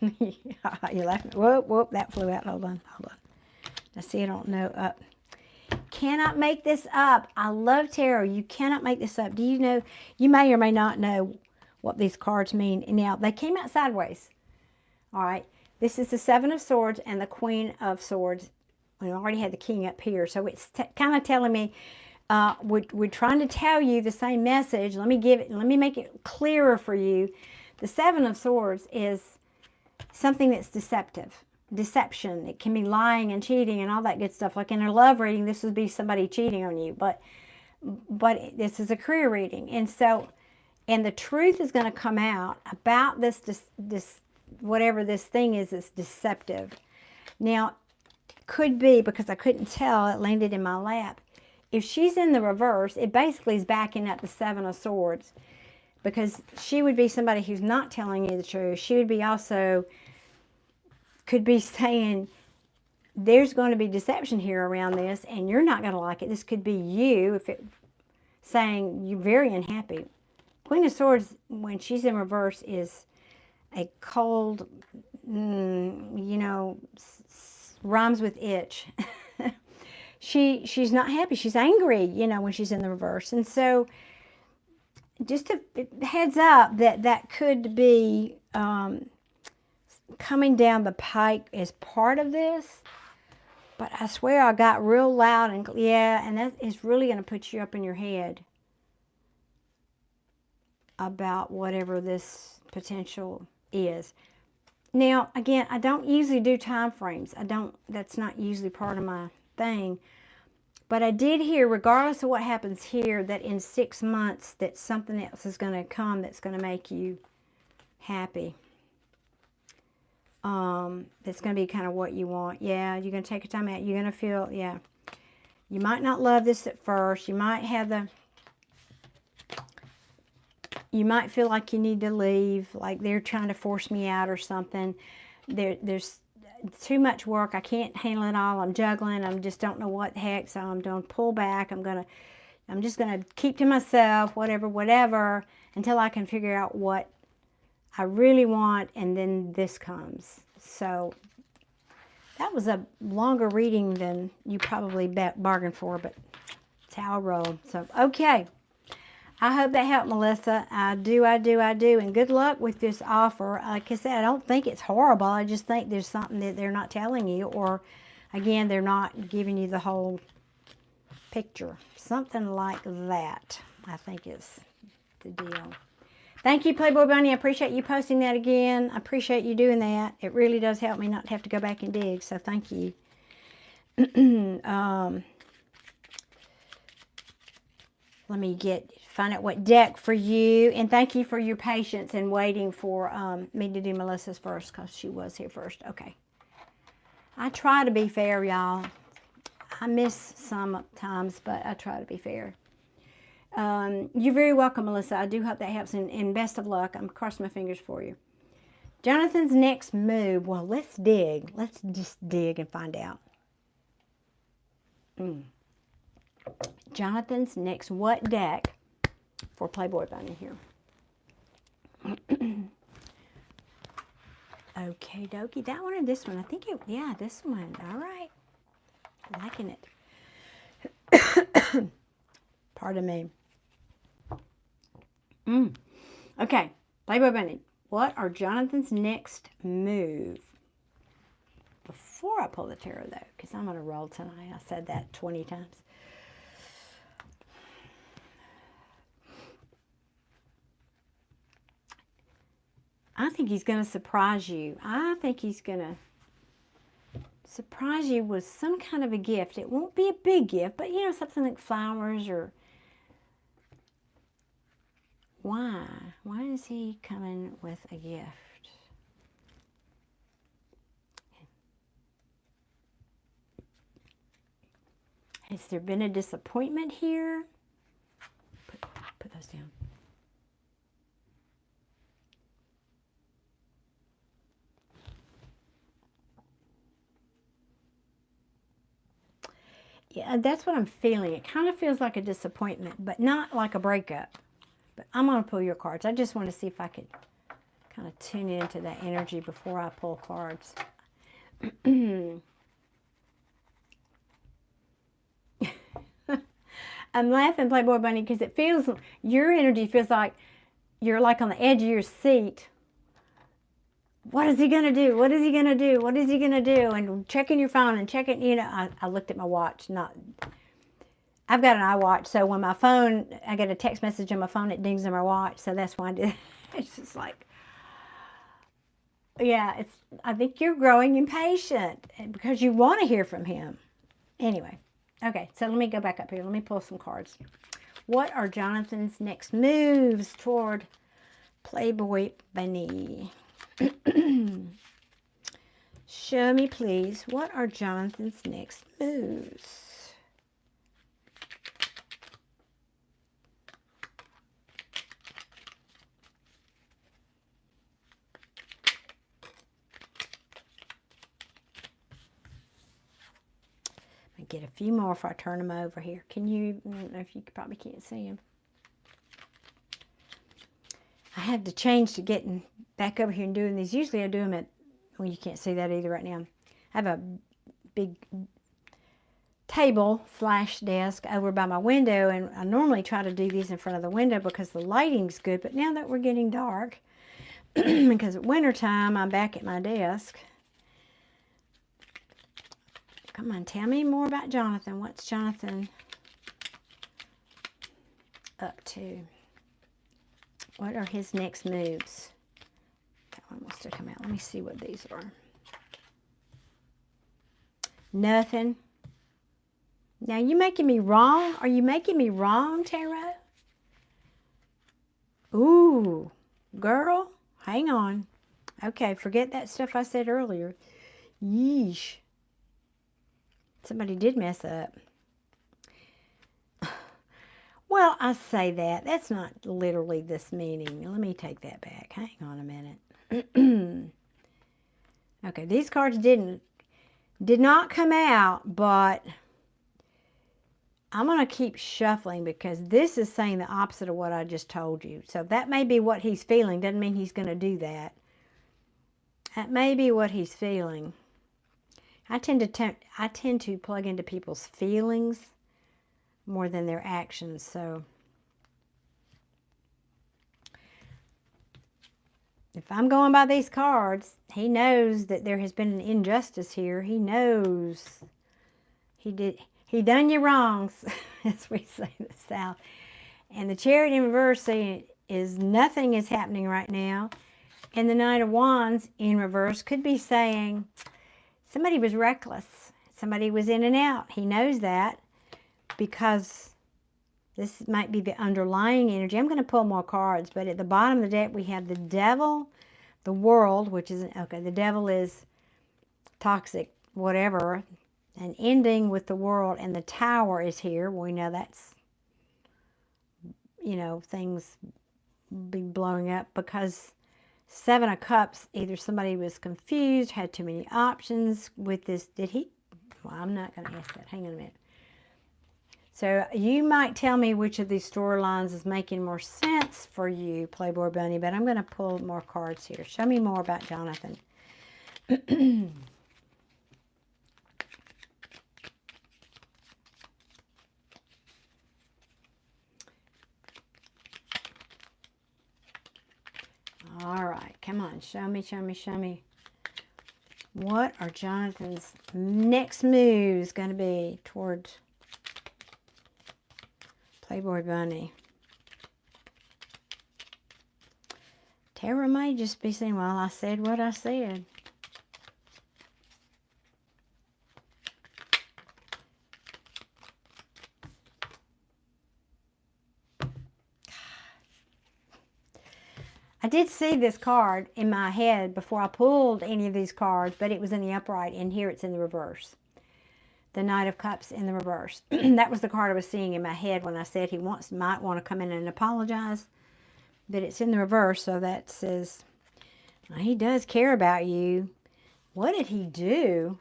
laughing. Whoop, that flew out. Hold on. I see, I don't know. Cannot make this up. I love tarot. You cannot make this up. Do you know, you may or may not know what these cards mean. Now, they came out sideways. All right. This is the Seven of Swords and the Queen of Swords. We already had the King up here. So it's kind of telling me, we're trying to tell you the same message. Let me make it clearer for you. The Seven of Swords is something that's deception. It can be lying and cheating and all that good stuff. Like in a love reading, this would be somebody cheating on you, but this is a career reading. And so, and the truth is going to come out about this whatever this thing is, it's deceptive. Now, could be, because I couldn't tell, it landed in my lap. If she's in the reverse, it basically is backing up the Seven of Swords, because she would be somebody who's not telling you the truth. She would be also, could be saying, there's going to be deception here around this, and you're not going to like it. This could be you, saying you're very unhappy. Queen of Swords, when she's in reverse, is a cold, rhymes with itch. She's not happy. She's angry, when she's in the reverse. And so just a heads up that could be coming down the pike as part of this. But I swear I got real loud and that is really going to put you up in your head about whatever this potential is. Now, again, I don't usually do time frames. That's not usually part of my thing. But I did hear, regardless of what happens here, that in 6 months that something else is going to come that's going to make you happy. That's going to be kind of what you want. Yeah, you're going to take a time out. You're going to feel, you might not love this at first. You might have you might feel like you need to leave, like they're trying to force me out or something. There's too much work. I can't handle it all. I'm juggling. I just don't know what the heck. So I'm going to pull back. I'm just going to keep to myself, whatever, until I can figure out what I really want, and then this comes. So that was a longer reading than you probably bargained for, but it's how I roll. So, okay. I hope that helped, Melissa. I do. And good luck with this offer. Like I said, I don't think it's horrible. I just think there's something that they're not telling you, or, again, they're not giving you the whole picture. Something like that, I think, is the deal. Thank you, Playboy Bunny. I appreciate you posting that again. I appreciate you doing that. It really does help me not have to go back and dig, so thank you. Let me find out what deck for you. And thank you for your patience and waiting for me to do Melissa's first, because she was here first. Okay. I try to be fair, y'all. I miss sometimes, but I try to be fair. You're very welcome, Melissa. I do hope that helps, and best of luck. I'm crossing my fingers for you. Jonathan's next move. Well, let's dig. Let's just dig and find out. Jonathan's next what deck for Playboy Bunny here? Okay, dokie. That one or this one? I think this one. All right. Liking it. Pardon me. Okay, Playboy Bunny. What are Jonathan's next move? Before I pull the tarot, though, because I'm going to roll tonight. I said that 20 times. I think he's going to surprise you. I think he's going to surprise you with some kind of a gift. It won't be a big gift, but, you know, something like flowers or... Why? Why is he coming with a gift? Has there been a disappointment here? Put those down. Yeah, that's what I'm feeling. It kind of feels like a disappointment, but not like a breakup. But I'm going to pull your cards. I just want to see if I could kind of tune into that energy before I pull cards. I'm laughing, Playboy Bunny, because it feels, your energy feels like you're like on the edge of your seat. What is he going to do? What is he going to do? What is he going to do? And checking your phone and checking, you know, I looked at my watch. I've got an iWatch, so when my phone, I get a text message on my phone, it dings on my watch, so that's why I did. It's just like, yeah, I think you're growing impatient because you want to hear from him. Anyway, okay, so let me go back up here. Let me pull some cards. What are Jonathan's next moves toward Playboy Bunny? Show me, please. What are Jonathan's next moves? Get a few more if I turn them over here. Can you, I don't know if you probably can't see them. I had to change to getting back over here and doing these. Usually I do them at, well, you can't see that either right now. I have a big table / desk over by my window, and I normally try to do these in front of the window because the lighting's good, but now that we're getting dark, because at wintertime I'm back at my desk. Come on, tell me more about Jonathan. What's Jonathan up to? What are his next moves? That one wants to come out. Let me see what these are. Nothing. Now, you making me wrong? Are you making me wrong, Tarot? Ooh, girl, hang on. Okay, forget that stuff I said earlier. Yeesh. Somebody did mess up. Well, I say that. That's not literally this meaning. Let me take that back. Hang on a minute. Okay, these cards did not come out, but I'm going to keep shuffling because this is saying the opposite of what I just told you. So that may be what he's feeling. Doesn't mean he's going to do that. That may be what he's feeling. I tend to plug into people's feelings more than their actions. So if I'm going by these cards, he knows that there has been an injustice here. He knows he done you wrongs, as we say in the South. And the Chariot in reverse is nothing is happening right now. And the Knight of Wands in reverse could be saying somebody was reckless. Somebody was in and out. He knows that because this might be the underlying energy. I'm going to pull more cards, but at the bottom of the deck we have the Devil, the World, which is, okay, the Devil is toxic, whatever, and ending with the World, and the Tower is here. We know that's, you know, things be blowing up because Seven of Cups, either somebody was confused, had too many options with this. Did he? Well, I'm not going to ask that. Hang on a minute. So you might tell me which of these storylines is making more sense for you, Playboy Bunny, but I'm going to pull more cards here. Show me more about Jonathan. Come on, show me, show me, show me. What are Jonathan's next moves going to be towards Playboy Bunny? Tara may just be saying, well, I said what I said. I did see this card in my head before I pulled any of these cards, but it was in the upright, and here it's in the reverse. The Knight of Cups in the reverse. That was the card I was seeing in my head when I said he might want to come in and apologize. But it's in the reverse, so that says, well, he does care about you. What did he do?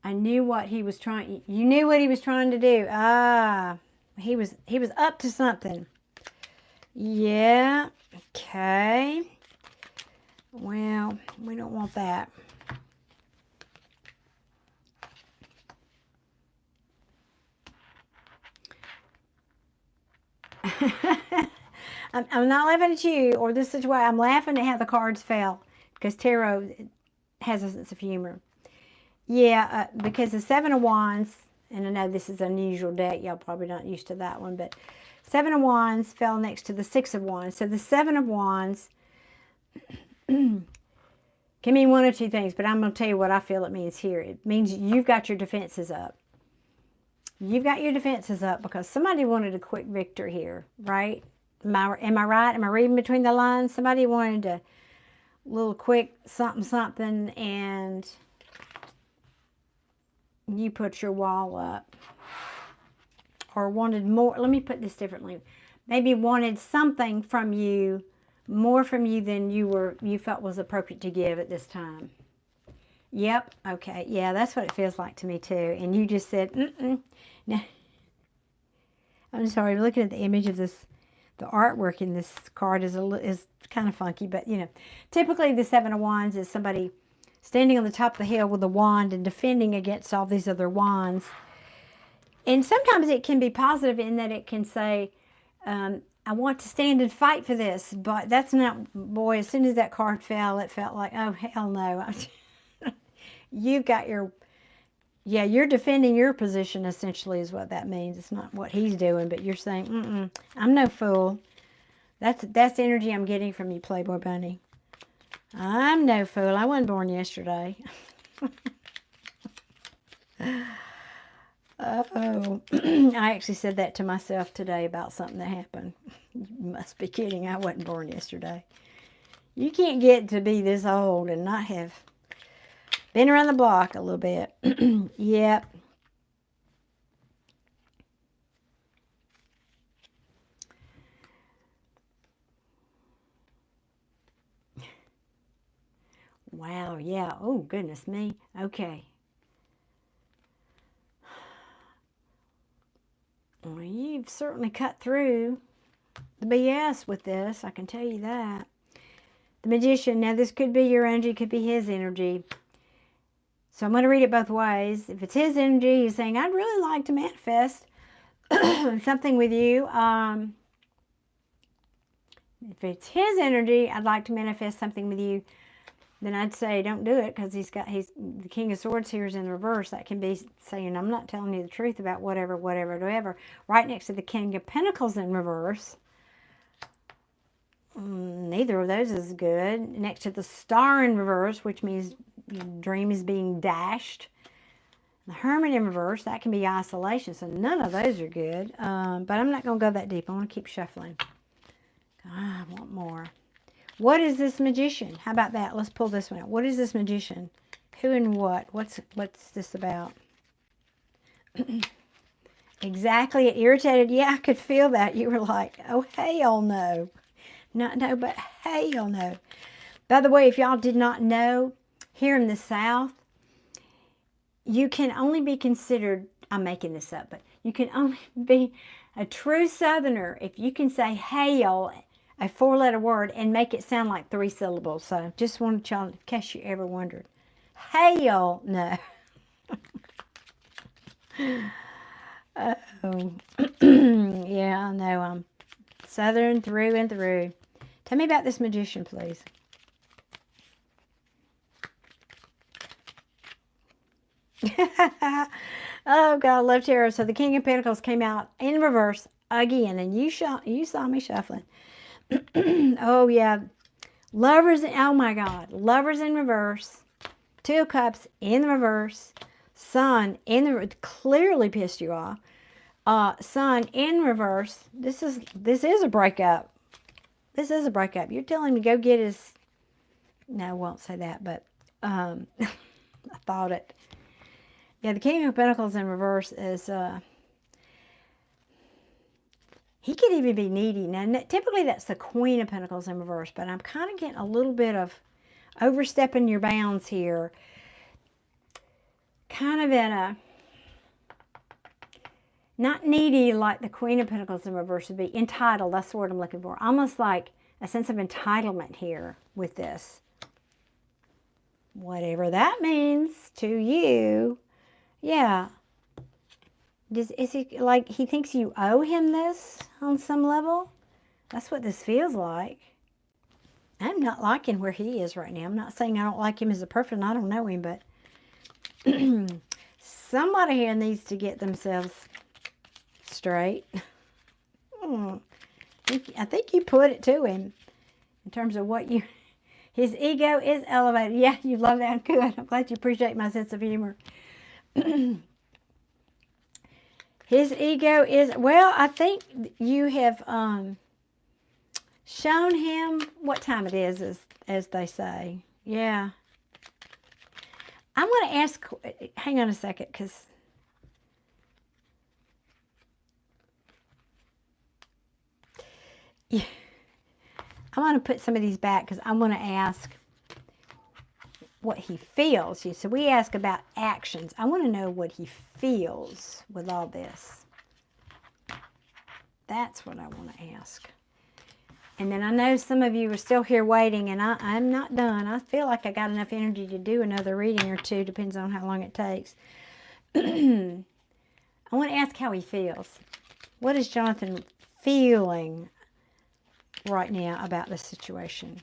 I knew what he was trying. You knew what he was trying to do. Ah, he was up to something. Yeah. Okay. Well, we don't want that. I'm not laughing at you or this situation. I'm laughing at how the cards fell because tarot has a sense of humor. Yeah, because the Seven of Wands, and I know this is an unusual deck. Y'all probably not used to that one, but Seven of Wands fell next to the Six of Wands. So the Seven of Wands can mean one or two things, but I'm going to tell you what I feel it means here. It means you've got your defenses up. You've got your defenses up because somebody wanted a quick victory here, right? Am I right? Am I reading between the lines? Somebody wanted a little quick something, and you put your wall up. Or wanted more. Let me put this differently. Maybe wanted something from you, more from you than you felt was appropriate to give at this time. Yep. Okay. Yeah, that's what it feels like to me too. And you just said, No. I'm sorry. Looking at the image of this, the artwork in this card is kind of funky, but you know, typically the Seven of Wands is somebody standing on the top of the hill with a wand and defending against all these other wands. And sometimes it can be positive in that it can say, I want to stand and fight for this, but that's not, boy, as soon as that card fell, it felt like, oh, hell no. You've got you're defending your position, essentially, is what that means. It's not what he's doing, but you're saying, I'm no fool. That's the energy I'm getting from you, Playboy Bunny. I'm no fool. I wasn't born yesterday. Oh, I actually said that to myself today about something that happened. You must be kidding. I wasn't born yesterday. You can't get to be this old and not have been around the block a little bit. Yep. Wow, yeah. Oh, goodness me. Okay. Well, you've certainly cut through the BS with this, I can tell you that. The Magician, now this could be your energy, could be his energy. So I'm going to read it both ways. If it's his energy, he's saying, I'd really like to manifest something with you. If it's his energy, I'd like to manifest something with you, then I'd say don't do it because the King of Swords here is in reverse. That can be saying, I'm not telling you the truth about whatever. Right next to the King of Pentacles in reverse. Neither of those is good. Next to the Star in reverse, which means your dream is being dashed. The Hermit in reverse, that can be isolation. So none of those are good. But I'm not going to go that deep. I want to keep shuffling. I want more. What is this Magician? How about that? Let's pull this one out. What is this Magician? Who and what? What's this about? Exactly. It irritated. Yeah, I could feel that. You were like, oh, hell no. Not no, but hell no. By the way, if y'all did not know, here in the South, you can only be considered, I'm making this up, but you can only be a true Southerner if you can say hell, a 4-letter word, and make it sound like 3 syllables. So just wanted y'all, in case you ever wondered. Hell no. Oh. Yeah, I know. I'm Southern through and through. Tell me about this Magician, please. Oh, God, I love tarot. So the King of Pentacles came out in reverse again, and you saw me shuffling. Oh, yeah. Lovers, oh, my God. Lovers in reverse. Two of Cups in the reverse. Sun in the, clearly pissed you off. Sun in reverse. This is a breakup. This is a breakup. You're telling him to go get his, no, I won't say that, but I thought it. Yeah, the King of Pentacles in reverse is, he could even be needy. Now, typically that's the Queen of Pentacles in reverse, but I'm kind of getting a little bit of overstepping your bounds here. Kind of in a, not needy like the Queen of Pentacles in reverse would be. Entitled, that's the word I'm looking for. Almost like a sense of entitlement here with this. Whatever that means to you. Yeah. Is he like he thinks you owe him this on some level? That's what this feels like. I'm not liking where he is right now. I'm not saying I don't like him as a person. I don't know him, but somebody here needs to get themselves straight. I think you put it to him in terms of what you... His ego is elevated. Yeah, you love that. Good. I'm glad you appreciate my sense of humor. His ego is... Well, I think you have shown him what time it is, as they say. Yeah. I'm going to ask... Hang on a second, because... Yeah. I want to put some of these back because I want to ask what he feels. So we ask about actions. I want to know what he feels with all this. That's what I want to ask. And then I know some of you are still here waiting, and I'm not done. I feel like I got enough energy to do another reading or two. Depends on how long it takes. I want to ask how he feels. What is Jonathan feeling right now about this situation?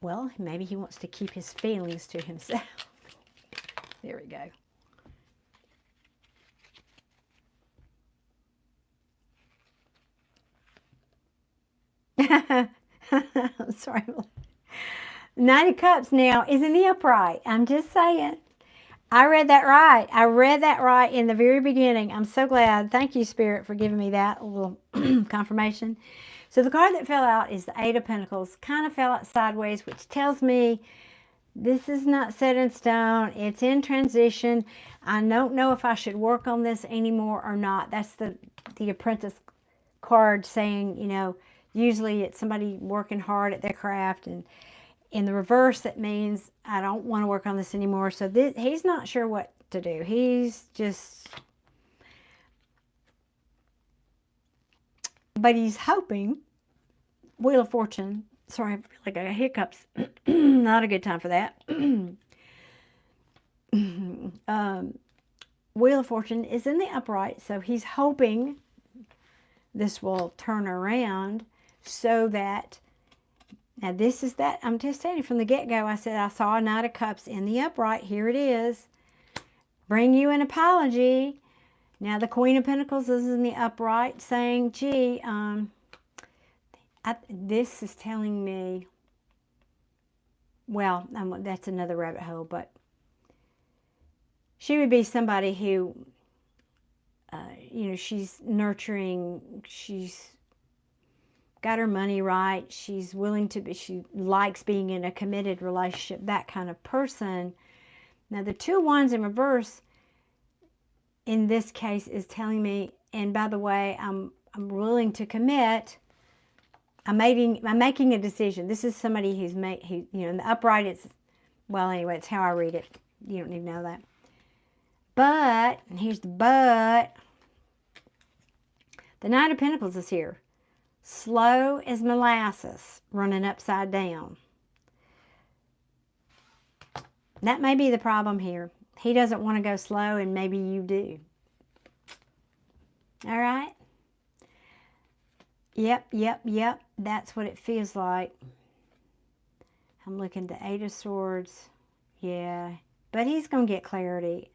Well, maybe he wants to keep his feelings to himself. There we go. I'm sorry. Knight of Cups now is in the upright. I'm just saying. I read that right. I read that right in the very beginning. I'm so glad. Thank you, Spirit, for giving me that little confirmation. So the card that fell out is the Eight of Pentacles. Kind of fell out sideways, which tells me this is not set in stone. It's in transition. I don't know if I should work on this anymore or not. That's the Apprentice card saying, you know, usually it's somebody working hard at their craft, and in the reverse, that means I don't want to work on this anymore. So he's not sure what to do. He's just... But he's hoping... Wheel of Fortune. Sorry, I feel like I got hiccups. Not a good time for that. Wheel of Fortune is in the upright, so he's hoping this will turn around so that... Now, this is that. I'm just telling you from the get-go, I said I saw a Knight of Cups in the upright. Here it is. Bring you an apology. Now, the Queen of Pentacles is in the upright saying, gee, this is telling me, well, that's another rabbit hole, but she would be somebody who, you know, she's nurturing, she's got her money right, she's willing to be, she likes being in a committed relationship, that kind of person. Now the Two of Wands in reverse in this case is telling me, and by the way, I'm willing to commit. I'm making a decision. This is somebody who's you know, in the upright it's, well, anyway, it's how I read it. You don't need to know that. But, and here's the but, the Knight of Pentacles is here. Slow as molasses running upside down. That may be the problem here. He doesn't want to go slow, and maybe you do. All right? Yep. That's what it feels like. I'm looking at the Eight of Swords. Yeah. But he's going to get clarity.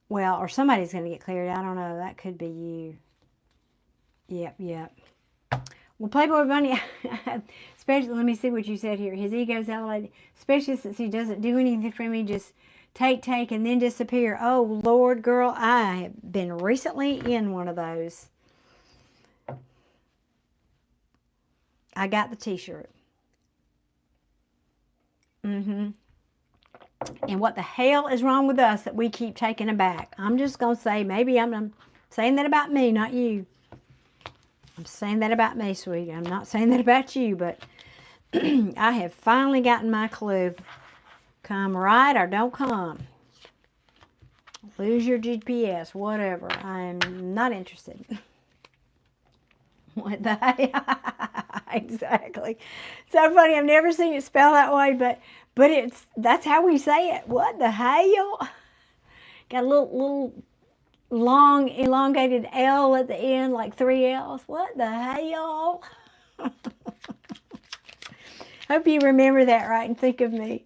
Well, or somebody's going to get clarity. I don't know. That could be you. Yep. Well, Playboy Bunny, especially, let me see what you said here. His ego's elevated, especially since he doesn't do anything for me, just take, and then disappear. Oh, Lord, girl, I have been recently in one of those. I got the t-shirt. And what the hell is wrong with us that we keep taking it back? I'm just going to say, maybe I'm saying that about me, not you. I'm saying that about me, sweetie. I'm not saying that about you, but I have finally gotten my clue. Come right or don't come. Lose your GPS, whatever. I'm not interested. What the hell? Exactly. So funny. I've never seen it spelled that way, but that's how we say it. What the hell? Got a little long elongated L at the end, like 3 L's. What the hell? Hope you remember that, right, and think of me.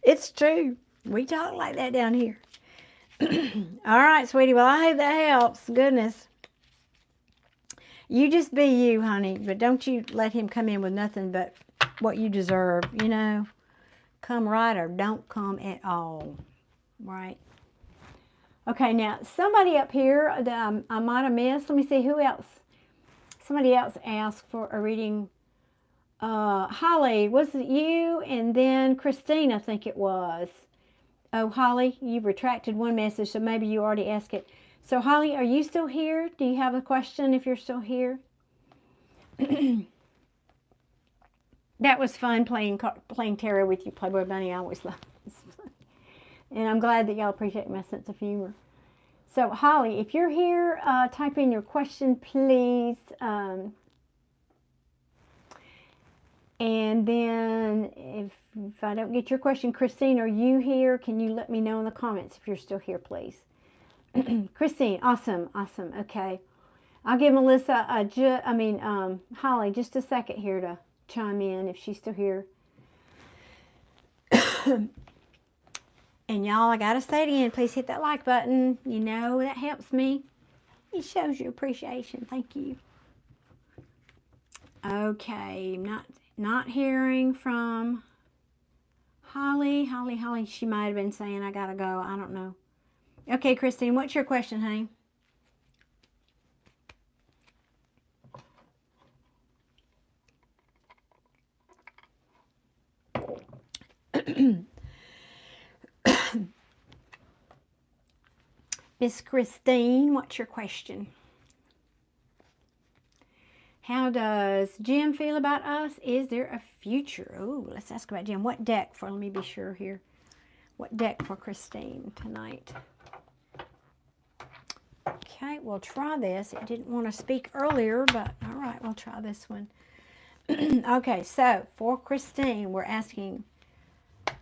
It's true. We talk like that down here. All right, sweetie. Well, I hope that helps. Goodness. You just be you, honey, but don't you let him come in with nothing but what you deserve, you know. Come right or don't come at all, right? Okay, now, somebody up here that I might have missed. Let me see, who else? Somebody else asked for a reading. Holly, was it you? And then Christine, I think it was. Oh, Holly, you've retracted one message, so maybe you already asked it. So, Holly, are you still here? Do you have a question if you're still here? That was fun playing tarot with you, Playboy Bunny. I always love it. And I'm glad that y'all appreciate my sense of humor. So, Holly, if you're here, type in your question, please. And then if I don't get your question, Christine, are you here? Can you let me know in the comments if you're still here, please? Christine, awesome. Okay. I'll give Melissa, Holly, just a second here to chime in if she's still here. And y'all, I got to say it again. Please hit that like button. You know, that helps me. It shows your appreciation. Thank you. Okay. Not hearing from Holly. Holly, she might have been saying I got to go. I don't know. Okay, Christine, what's your question, honey? Miss Christine, what's your question? How does Jim feel about us? Is there a future? Oh, let's ask about Jim. What deck for? Let me be sure here. What deck for Christine tonight? Okay, we'll try this. It didn't want to speak earlier, but all right, we'll try this one. Okay, so for Christine, we're asking,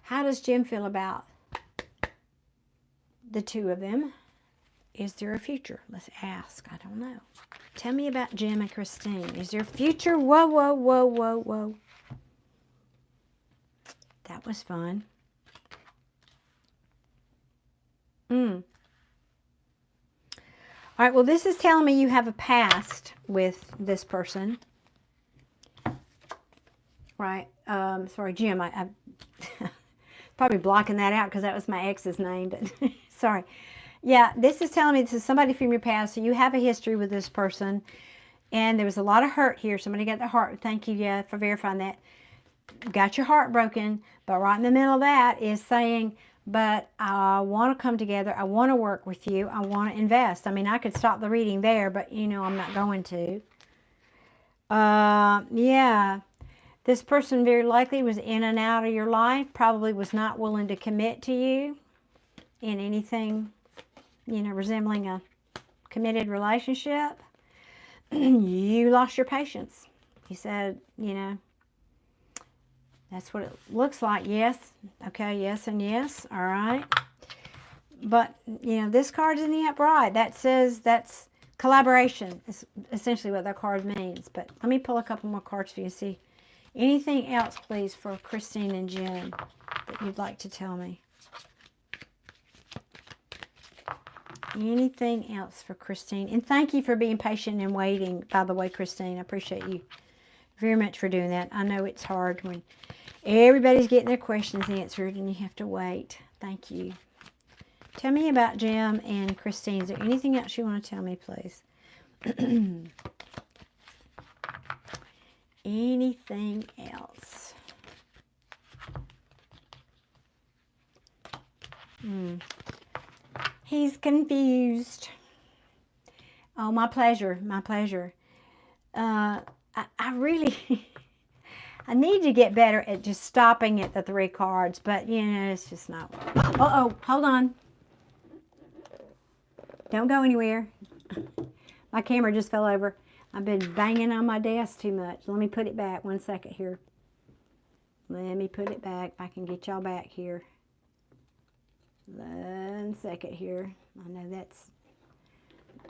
how does Jim feel about the two of them? Is there a future? Let's ask. I don't know. Tell me about Jim and Christine. Is there a future? Whoa. That was fun. All right, well, this is telling me you have a past with this person. Right. Sorry, Jim. I probably blocking that out because that was my ex's name, but sorry. Yeah, this is telling me this is somebody from your past, so you have a history with this person, and there was a lot of hurt here. Somebody got the heart. Thank you, yeah, for verifying that. Got your heart broken, but right in the middle of that is saying, but I want to come together. I want to work with you. I want to invest. I mean, I could stop the reading there, but, you know, I'm not going to. Yeah. This person very likely was in and out of your life, probably was not willing to commit to you in anything, you know, resembling a committed relationship. You lost your patience. He said, you know, That's what it looks like. Yes. Okay, yes and yes. All right. But, you know, this card's in the upright. That says that's collaboration. Is essentially what that card means. But let me pull a couple more cards for you to see. Anything else, please, for Christine and Jim that you'd like to tell me? Anything else for Christine? And thank you for being patient and waiting, by the way, Christine. I appreciate you very much for doing that. I know it's hard when everybody's getting their questions answered and you have to wait. Thank you. Tell me about Jim and Christine. Is there anything else you want to tell me, please? Anything else? He's confused. Oh, my pleasure. My pleasure. I really... I need to get better at just stopping at the 3 cards, but, you know, it's just not... Uh-oh, hold on. Don't go anywhere. My camera just fell over. I've been banging on my desk too much. Let me put it back 1 second here. Let me put it back. I can get y'all back here. 1 second here. I know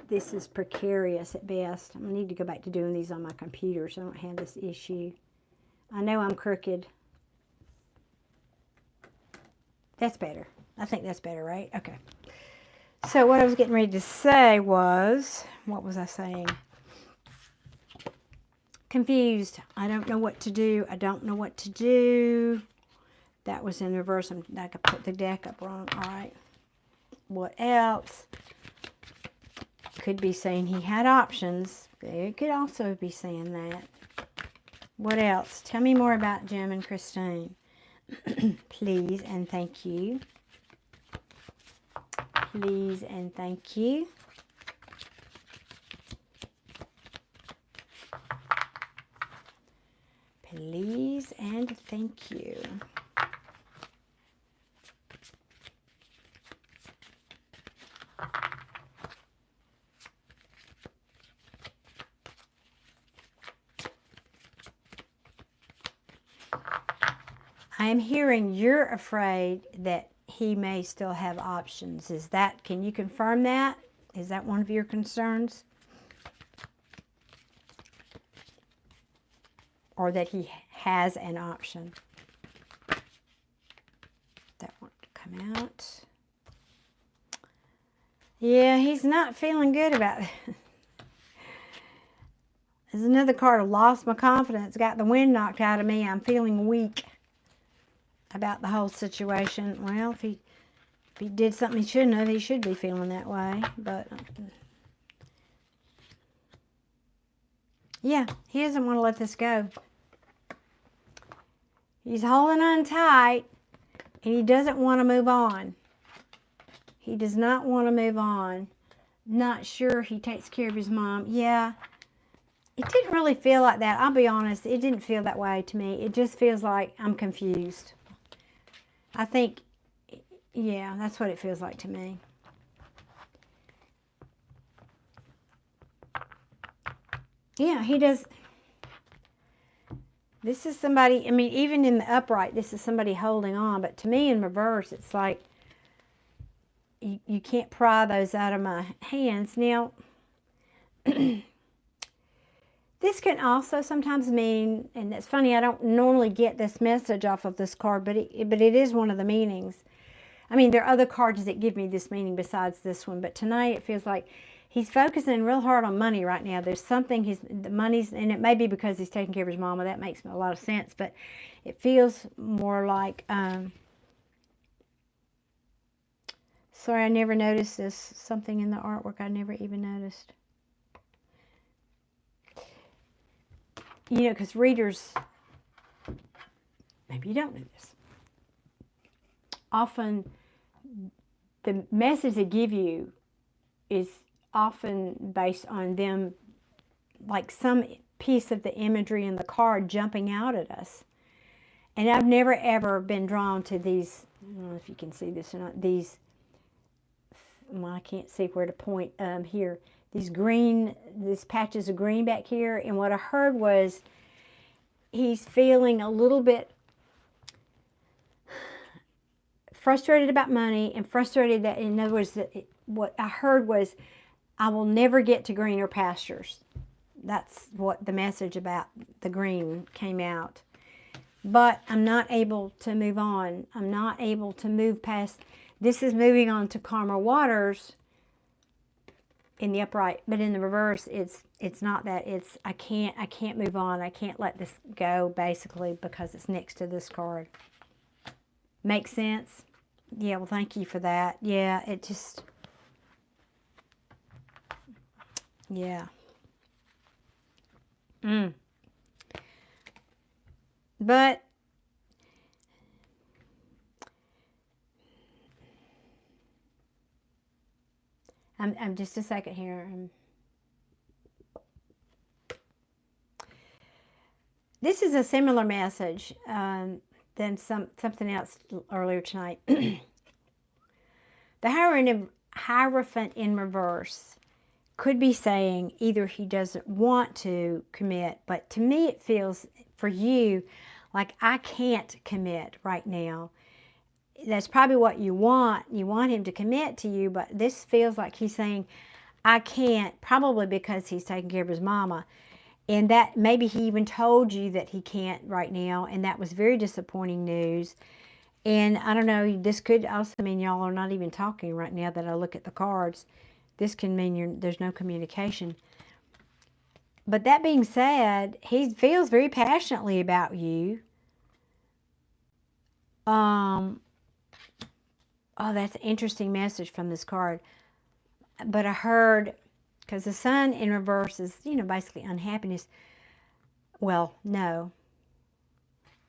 this is precarious at best. I need to go back to doing these on my computer so I don't have this issue. I know I'm crooked. That's better. I think that's better, right? Okay. So what I was getting ready to say was, what was I saying? Confused. I don't know what to do. I don't know what to do. That was in reverse. I could put the deck up wrong. All right. What else? Could be saying he had options. It could also be saying that. What else? Tell me more about Jim and Christine. Please and thank you. Please and thank you. Please and thank you. I am hearing you're afraid that he may still have options. Is that, can you confirm that? Is that one of your concerns? Or that he has an option? That won't come out. Yeah, he's not feeling good about it. There's another card, lost my confidence, got the wind knocked out of me. I'm feeling weak about the whole situation. Well, if he did something he shouldn't have, he should be feeling that way. But yeah, he doesn't want to let this go. He's holding on tight, and he doesn't want to move on. He does not want to move on. Not sure he takes care of his mom. Yeah, it didn't really feel like that. I'll be honest, it didn't feel that way to me. It just feels like I'm confused. I think, yeah, that's what it feels like to me. Yeah, he does. This is somebody, I mean, even in the upright, this is somebody holding on. But to me, in reverse, it's like you can't pry those out of my hands. Now, this can also sometimes mean, and it's funny, I don't normally get this message off of this card, but it is one of the meanings. I mean, there are other cards that give me this meaning besides this one, but tonight it feels like he's focusing real hard on money right now. There's something, the money's, and it may be because he's taking care of his mama. That makes a lot of sense, but it feels more like, sorry, I never noticed this. Something in the artwork I never even noticed. You know, because readers, maybe you don't know this. Often, the message they give you is often based on them, like some piece of the imagery in the card jumping out at us. And I've never ever been drawn to these, I don't know if you can see this or not, these, well, I can't see where to point here. These green, these patches of green back here. And what I heard was he's feeling a little bit frustrated about money and frustrated that, in other words, what I heard was, I will never get to greener pastures. That's what the message about the green came out. But I'm not able to move on. I'm not able to move past. This is moving on to calmer waters in the upright, but in the reverse, it's not that. It's I can't move on. I can't let this go, basically, because it's next to this card. Makes sense? Yeah, well, thank you for that. Yeah, it just, yeah. But I'm just a second here. This is a similar message than something else earlier tonight. The Hierophant in reverse could be saying either he doesn't want to commit, but to me it feels for you like I can't commit right now. That's probably what you want. You want him to commit to you, but this feels like he's saying, I can't, probably because he's taking care of his mama. And that maybe he even told you that he can't right now, and that was very disappointing news. And I don't know, this could also mean y'all are not even talking right now that I look at the cards. This can mean there's no communication. But that being said, he feels very passionately about you. Oh, that's an interesting message from this card. But I heard, because the sun in reverse is, basically unhappiness. Well, no.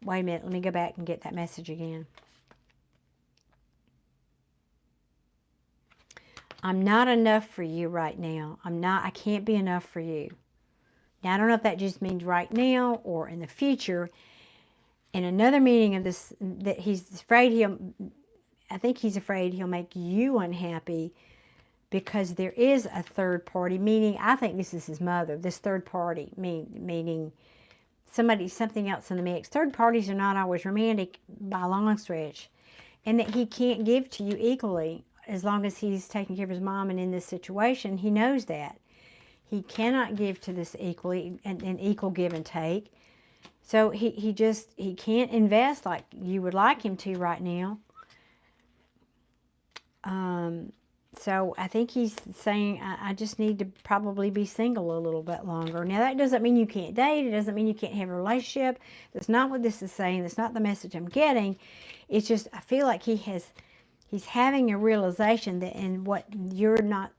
Wait a minute. Let me go back and get that message again. I'm not enough for you right now. I can't be enough for you. Now, I don't know if that just means right now or in the future. And another meaning of this, that he's afraid I think he's afraid he'll make you unhappy because there is a third party, meaning, I think this is his mother, this third party, meaning something else in the mix. Third parties are not always romantic by a long stretch, and that he can't give to you equally as long as he's taking care of his mom and in this situation. He knows that. He cannot give to this equally, an equal give and take. So he can't invest like you would like him to right now. So I think he's saying, I just need to probably be single a little bit longer. Now, that doesn't mean you can't date. It doesn't mean you can't have a relationship. That's not what this is saying. That's not the message I'm getting. It's just, I feel like he's having a realization that, and what you're not,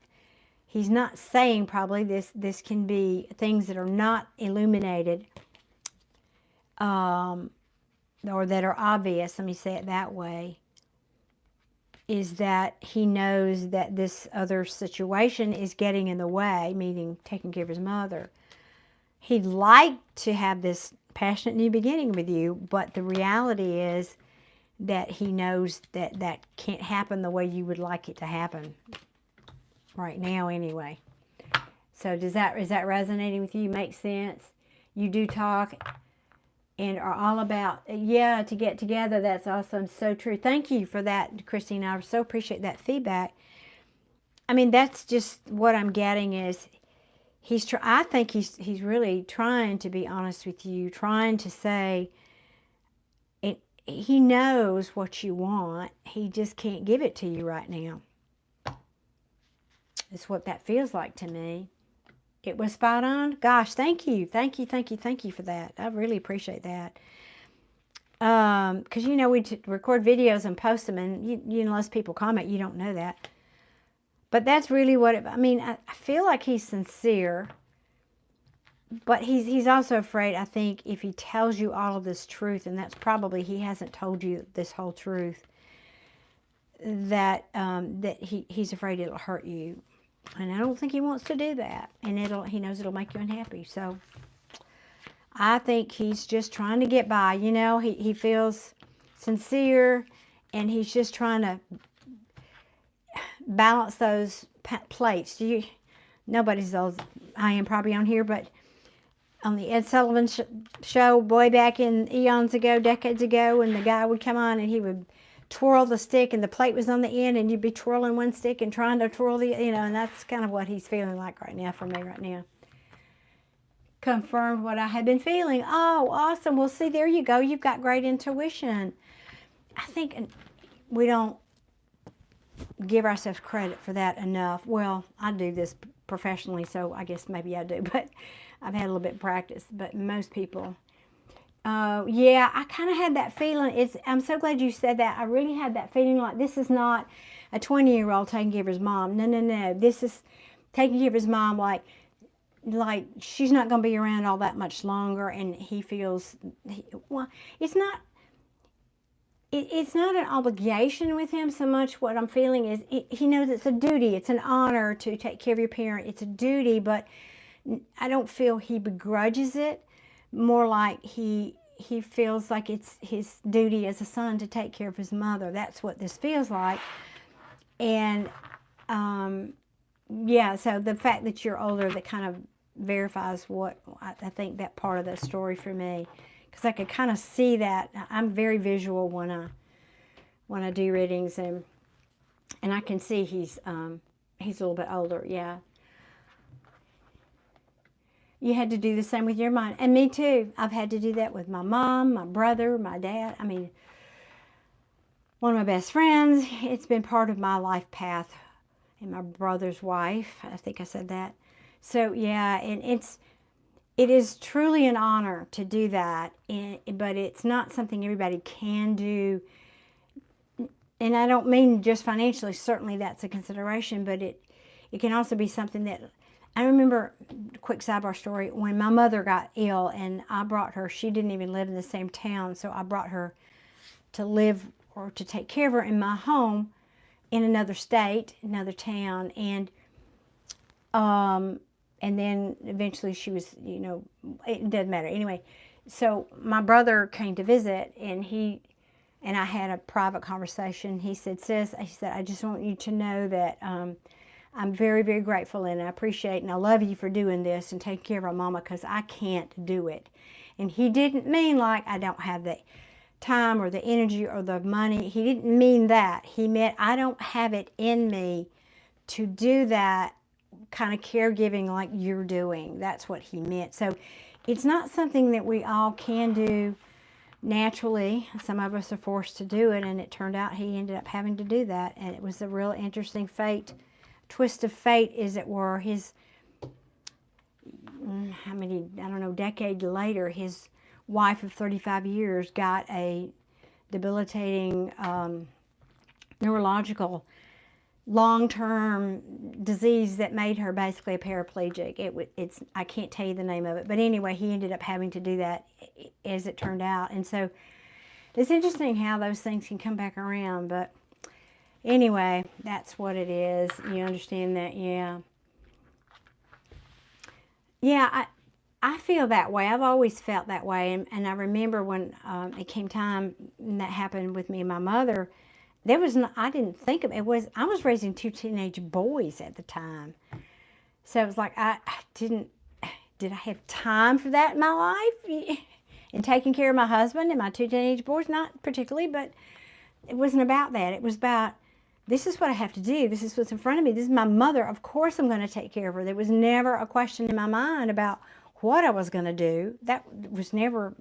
he's not saying probably this can be things that are not illuminated, or that are obvious. Let me say it that way. Is that he knows that this other situation is getting in the way, meaning taking care of his mother. He'd like to have this passionate new beginning with you, but the reality is that he knows that that can't happen the way you would like it to happen. Right now, anyway. So is that resonating with you? Makes sense? You do talk and are all about, yeah, to get together. That's awesome. So true. Thank you for that, Christine. I so appreciate that feedback. I mean, that's just what I'm getting is I think he's really trying to be honest with you, trying to say, he knows what you want. He just can't give it to you right now. That's what that feels like to me. It was spot on. Gosh, thank you. Thank you for that. I really appreciate that. Because, we record videos and post them, and, unless people comment, you don't know that. But that's really what I feel like he's sincere, but he's also afraid, I think, if he tells you all of this truth, and that's probably, he hasn't told you this whole truth, that he's afraid it'll hurt you. And I don't think he wants to do that. And he knows it'll make you unhappy. So I think he's just trying to get by. He feels sincere, and he's just trying to balance those plates. Nobody's those I am probably on here, but on the Ed Sullivan show way back in eons ago, decades ago, when the guy would come on and he would twirl the stick and the plate was on the end and you'd be twirling one stick and trying to twirl the, and that's kind of what he's feeling like right now for me right now. Confirmed what I had been feeling. Oh, awesome. Well, see, there you go. You've got great intuition. I think we don't give ourselves credit for that enough. Well, I do this professionally, so I guess maybe I do, but I've had a little bit of practice, but most people, yeah, I kind of had that feeling. I'm so glad you said that. I really had that feeling like this is not a 20-year-old taking care of his mom. No, no, no. This is taking care of his mom like she's not going to be around all that much longer, and he feels, well, it's not an obligation with him so much. What I'm feeling is he knows it's a duty. It's an honor to take care of your parent. It's a duty, but I don't feel he begrudges it. More like he feels like it's his duty as a son to take care of his mother. That's what this feels like. And yeah, so the fact that you're older, that kind of verifies what I think that part of the story for me. Because I could kind of see that. I'm very visual when I do readings, and I can see he's a little bit older. Yeah. You had to do the same with your mind, and me too. I've had to do that with my mom, my brother, my dad. I mean, one of my best friends. It's been part of my life path, and my brother's wife. I think I said that. So yeah, and it is truly an honor to do that, but it's not something everybody can do. And I don't mean just financially. Certainly that's a consideration, but it can also be something that, I remember, quick sidebar story, when my mother got ill and I brought her, she didn't even live in the same town, so I brought her to live or to take care of her in my home in another state, another town, and then eventually she was, it doesn't matter. Anyway, so my brother came to visit, and I had a private conversation. He said, "Sis," he said, "I just want you to know that I'm very, very grateful, and I appreciate and I love you for doing this and taking care of our mama, because I can't do it." And he didn't mean like I don't have the time or the energy or the money. He didn't mean that. He meant I don't have it in me to do that kind of caregiving like you're doing. That's what he meant. So it's not something that we all can do naturally. Some of us are forced to do it, and it turned out he ended up having to do that, and it was a real interesting twist of fate, as it were. His, how many, I don't know, decade later, his wife of 35 years got a debilitating neurological long-term disease that made her basically a paraplegic. I can't tell you the name of it, but anyway, he ended up having to do that, as it turned out. And so it's interesting how those things can come back around. But anyway, that's what it is. You understand that? Yeah. Yeah, I feel that way. I've always felt that way. And I remember when it came time, and that happened with me and my mother, I didn't think of it. I was raising 2 teenage boys at the time. So it was like, did I have time for that in my life? And taking care of my husband and my 2 teenage boys? Not particularly, but it wasn't about that. It was about, this is what I have to do. This is what's in front of me. This is my mother. Of course I'm going to take care of her. There was never a question in my mind about what I was going to do. That was never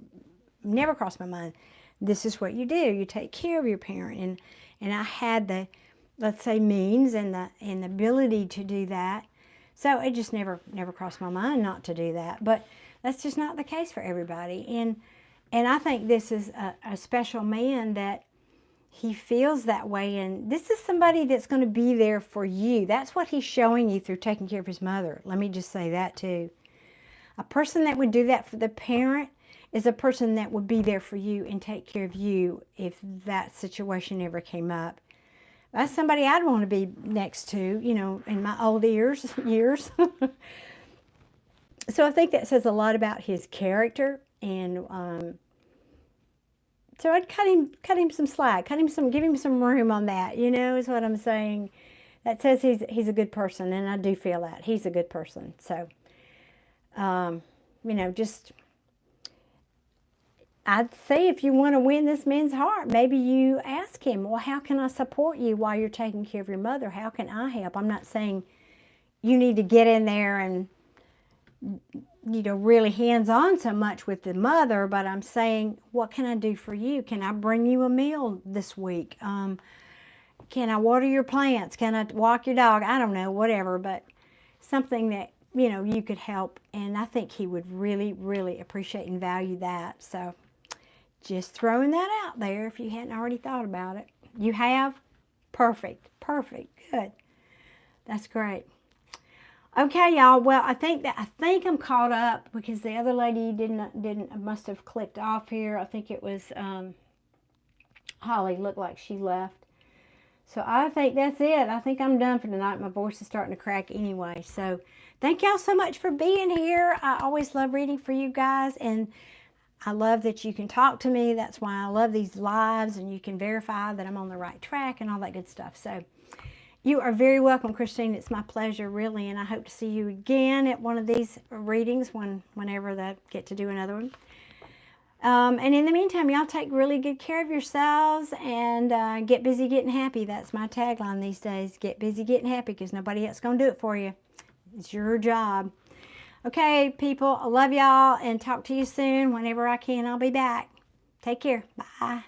crossed my mind. This is what you do. You take care of your parent. And I had the, let's say, means and the ability to do that. So it just never crossed my mind not to do that. But that's just not the case for everybody. And I think this is a special man, that he feels that way. And this is somebody that's going to be there for you. That's what he's showing you through taking care of his mother. Let me just say that too. A person that would do that for the parent is a person that would be there for you and take care of you if that situation ever came up. That's somebody I'd want to be next to, in my old years. So I think that says a lot about his character, and so I'd cut him some slack, give him some room on that, is what I'm saying. That says he's a good person, and I do feel that he's a good person. So, just I'd say if you want to win this man's heart, maybe you ask him, well, how can I support you while you're taking care of your mother? How can I help? I'm not saying you need to get in there and, really hands-on so much with the mother, but I'm saying, what can I do for you? Can I bring you a meal this week? Can I water your plants? Can I walk your dog? I don't know, whatever, but something that, you could help. And I think he would really, really appreciate and value that. So just throwing that out there if you hadn't already thought about it. You have? Perfect, perfect, good. That's great. Okay, y'all. Well, I think I'm caught up because the other lady must have clicked off here. I think it was Holly. Looked like she left. So I think that's it. I think I'm done for tonight. My voice is starting to crack anyway. So thank y'all so much for being here. I always love reading for you guys, and I love that you can talk to me. That's why I love these lives, and you can verify that I'm on the right track and all that good stuff. So you are very welcome, Christine. It's my pleasure, really, and I hope to see you again at one of these readings whenever I get to do another one. And in the meantime, y'all take really good care of yourselves and get busy getting happy. That's my tagline these days. Get busy getting happy because nobody else is going to do it for you. It's your job. Okay, people, I love y'all and talk to you soon. Whenever I can, I'll be back. Take care. Bye.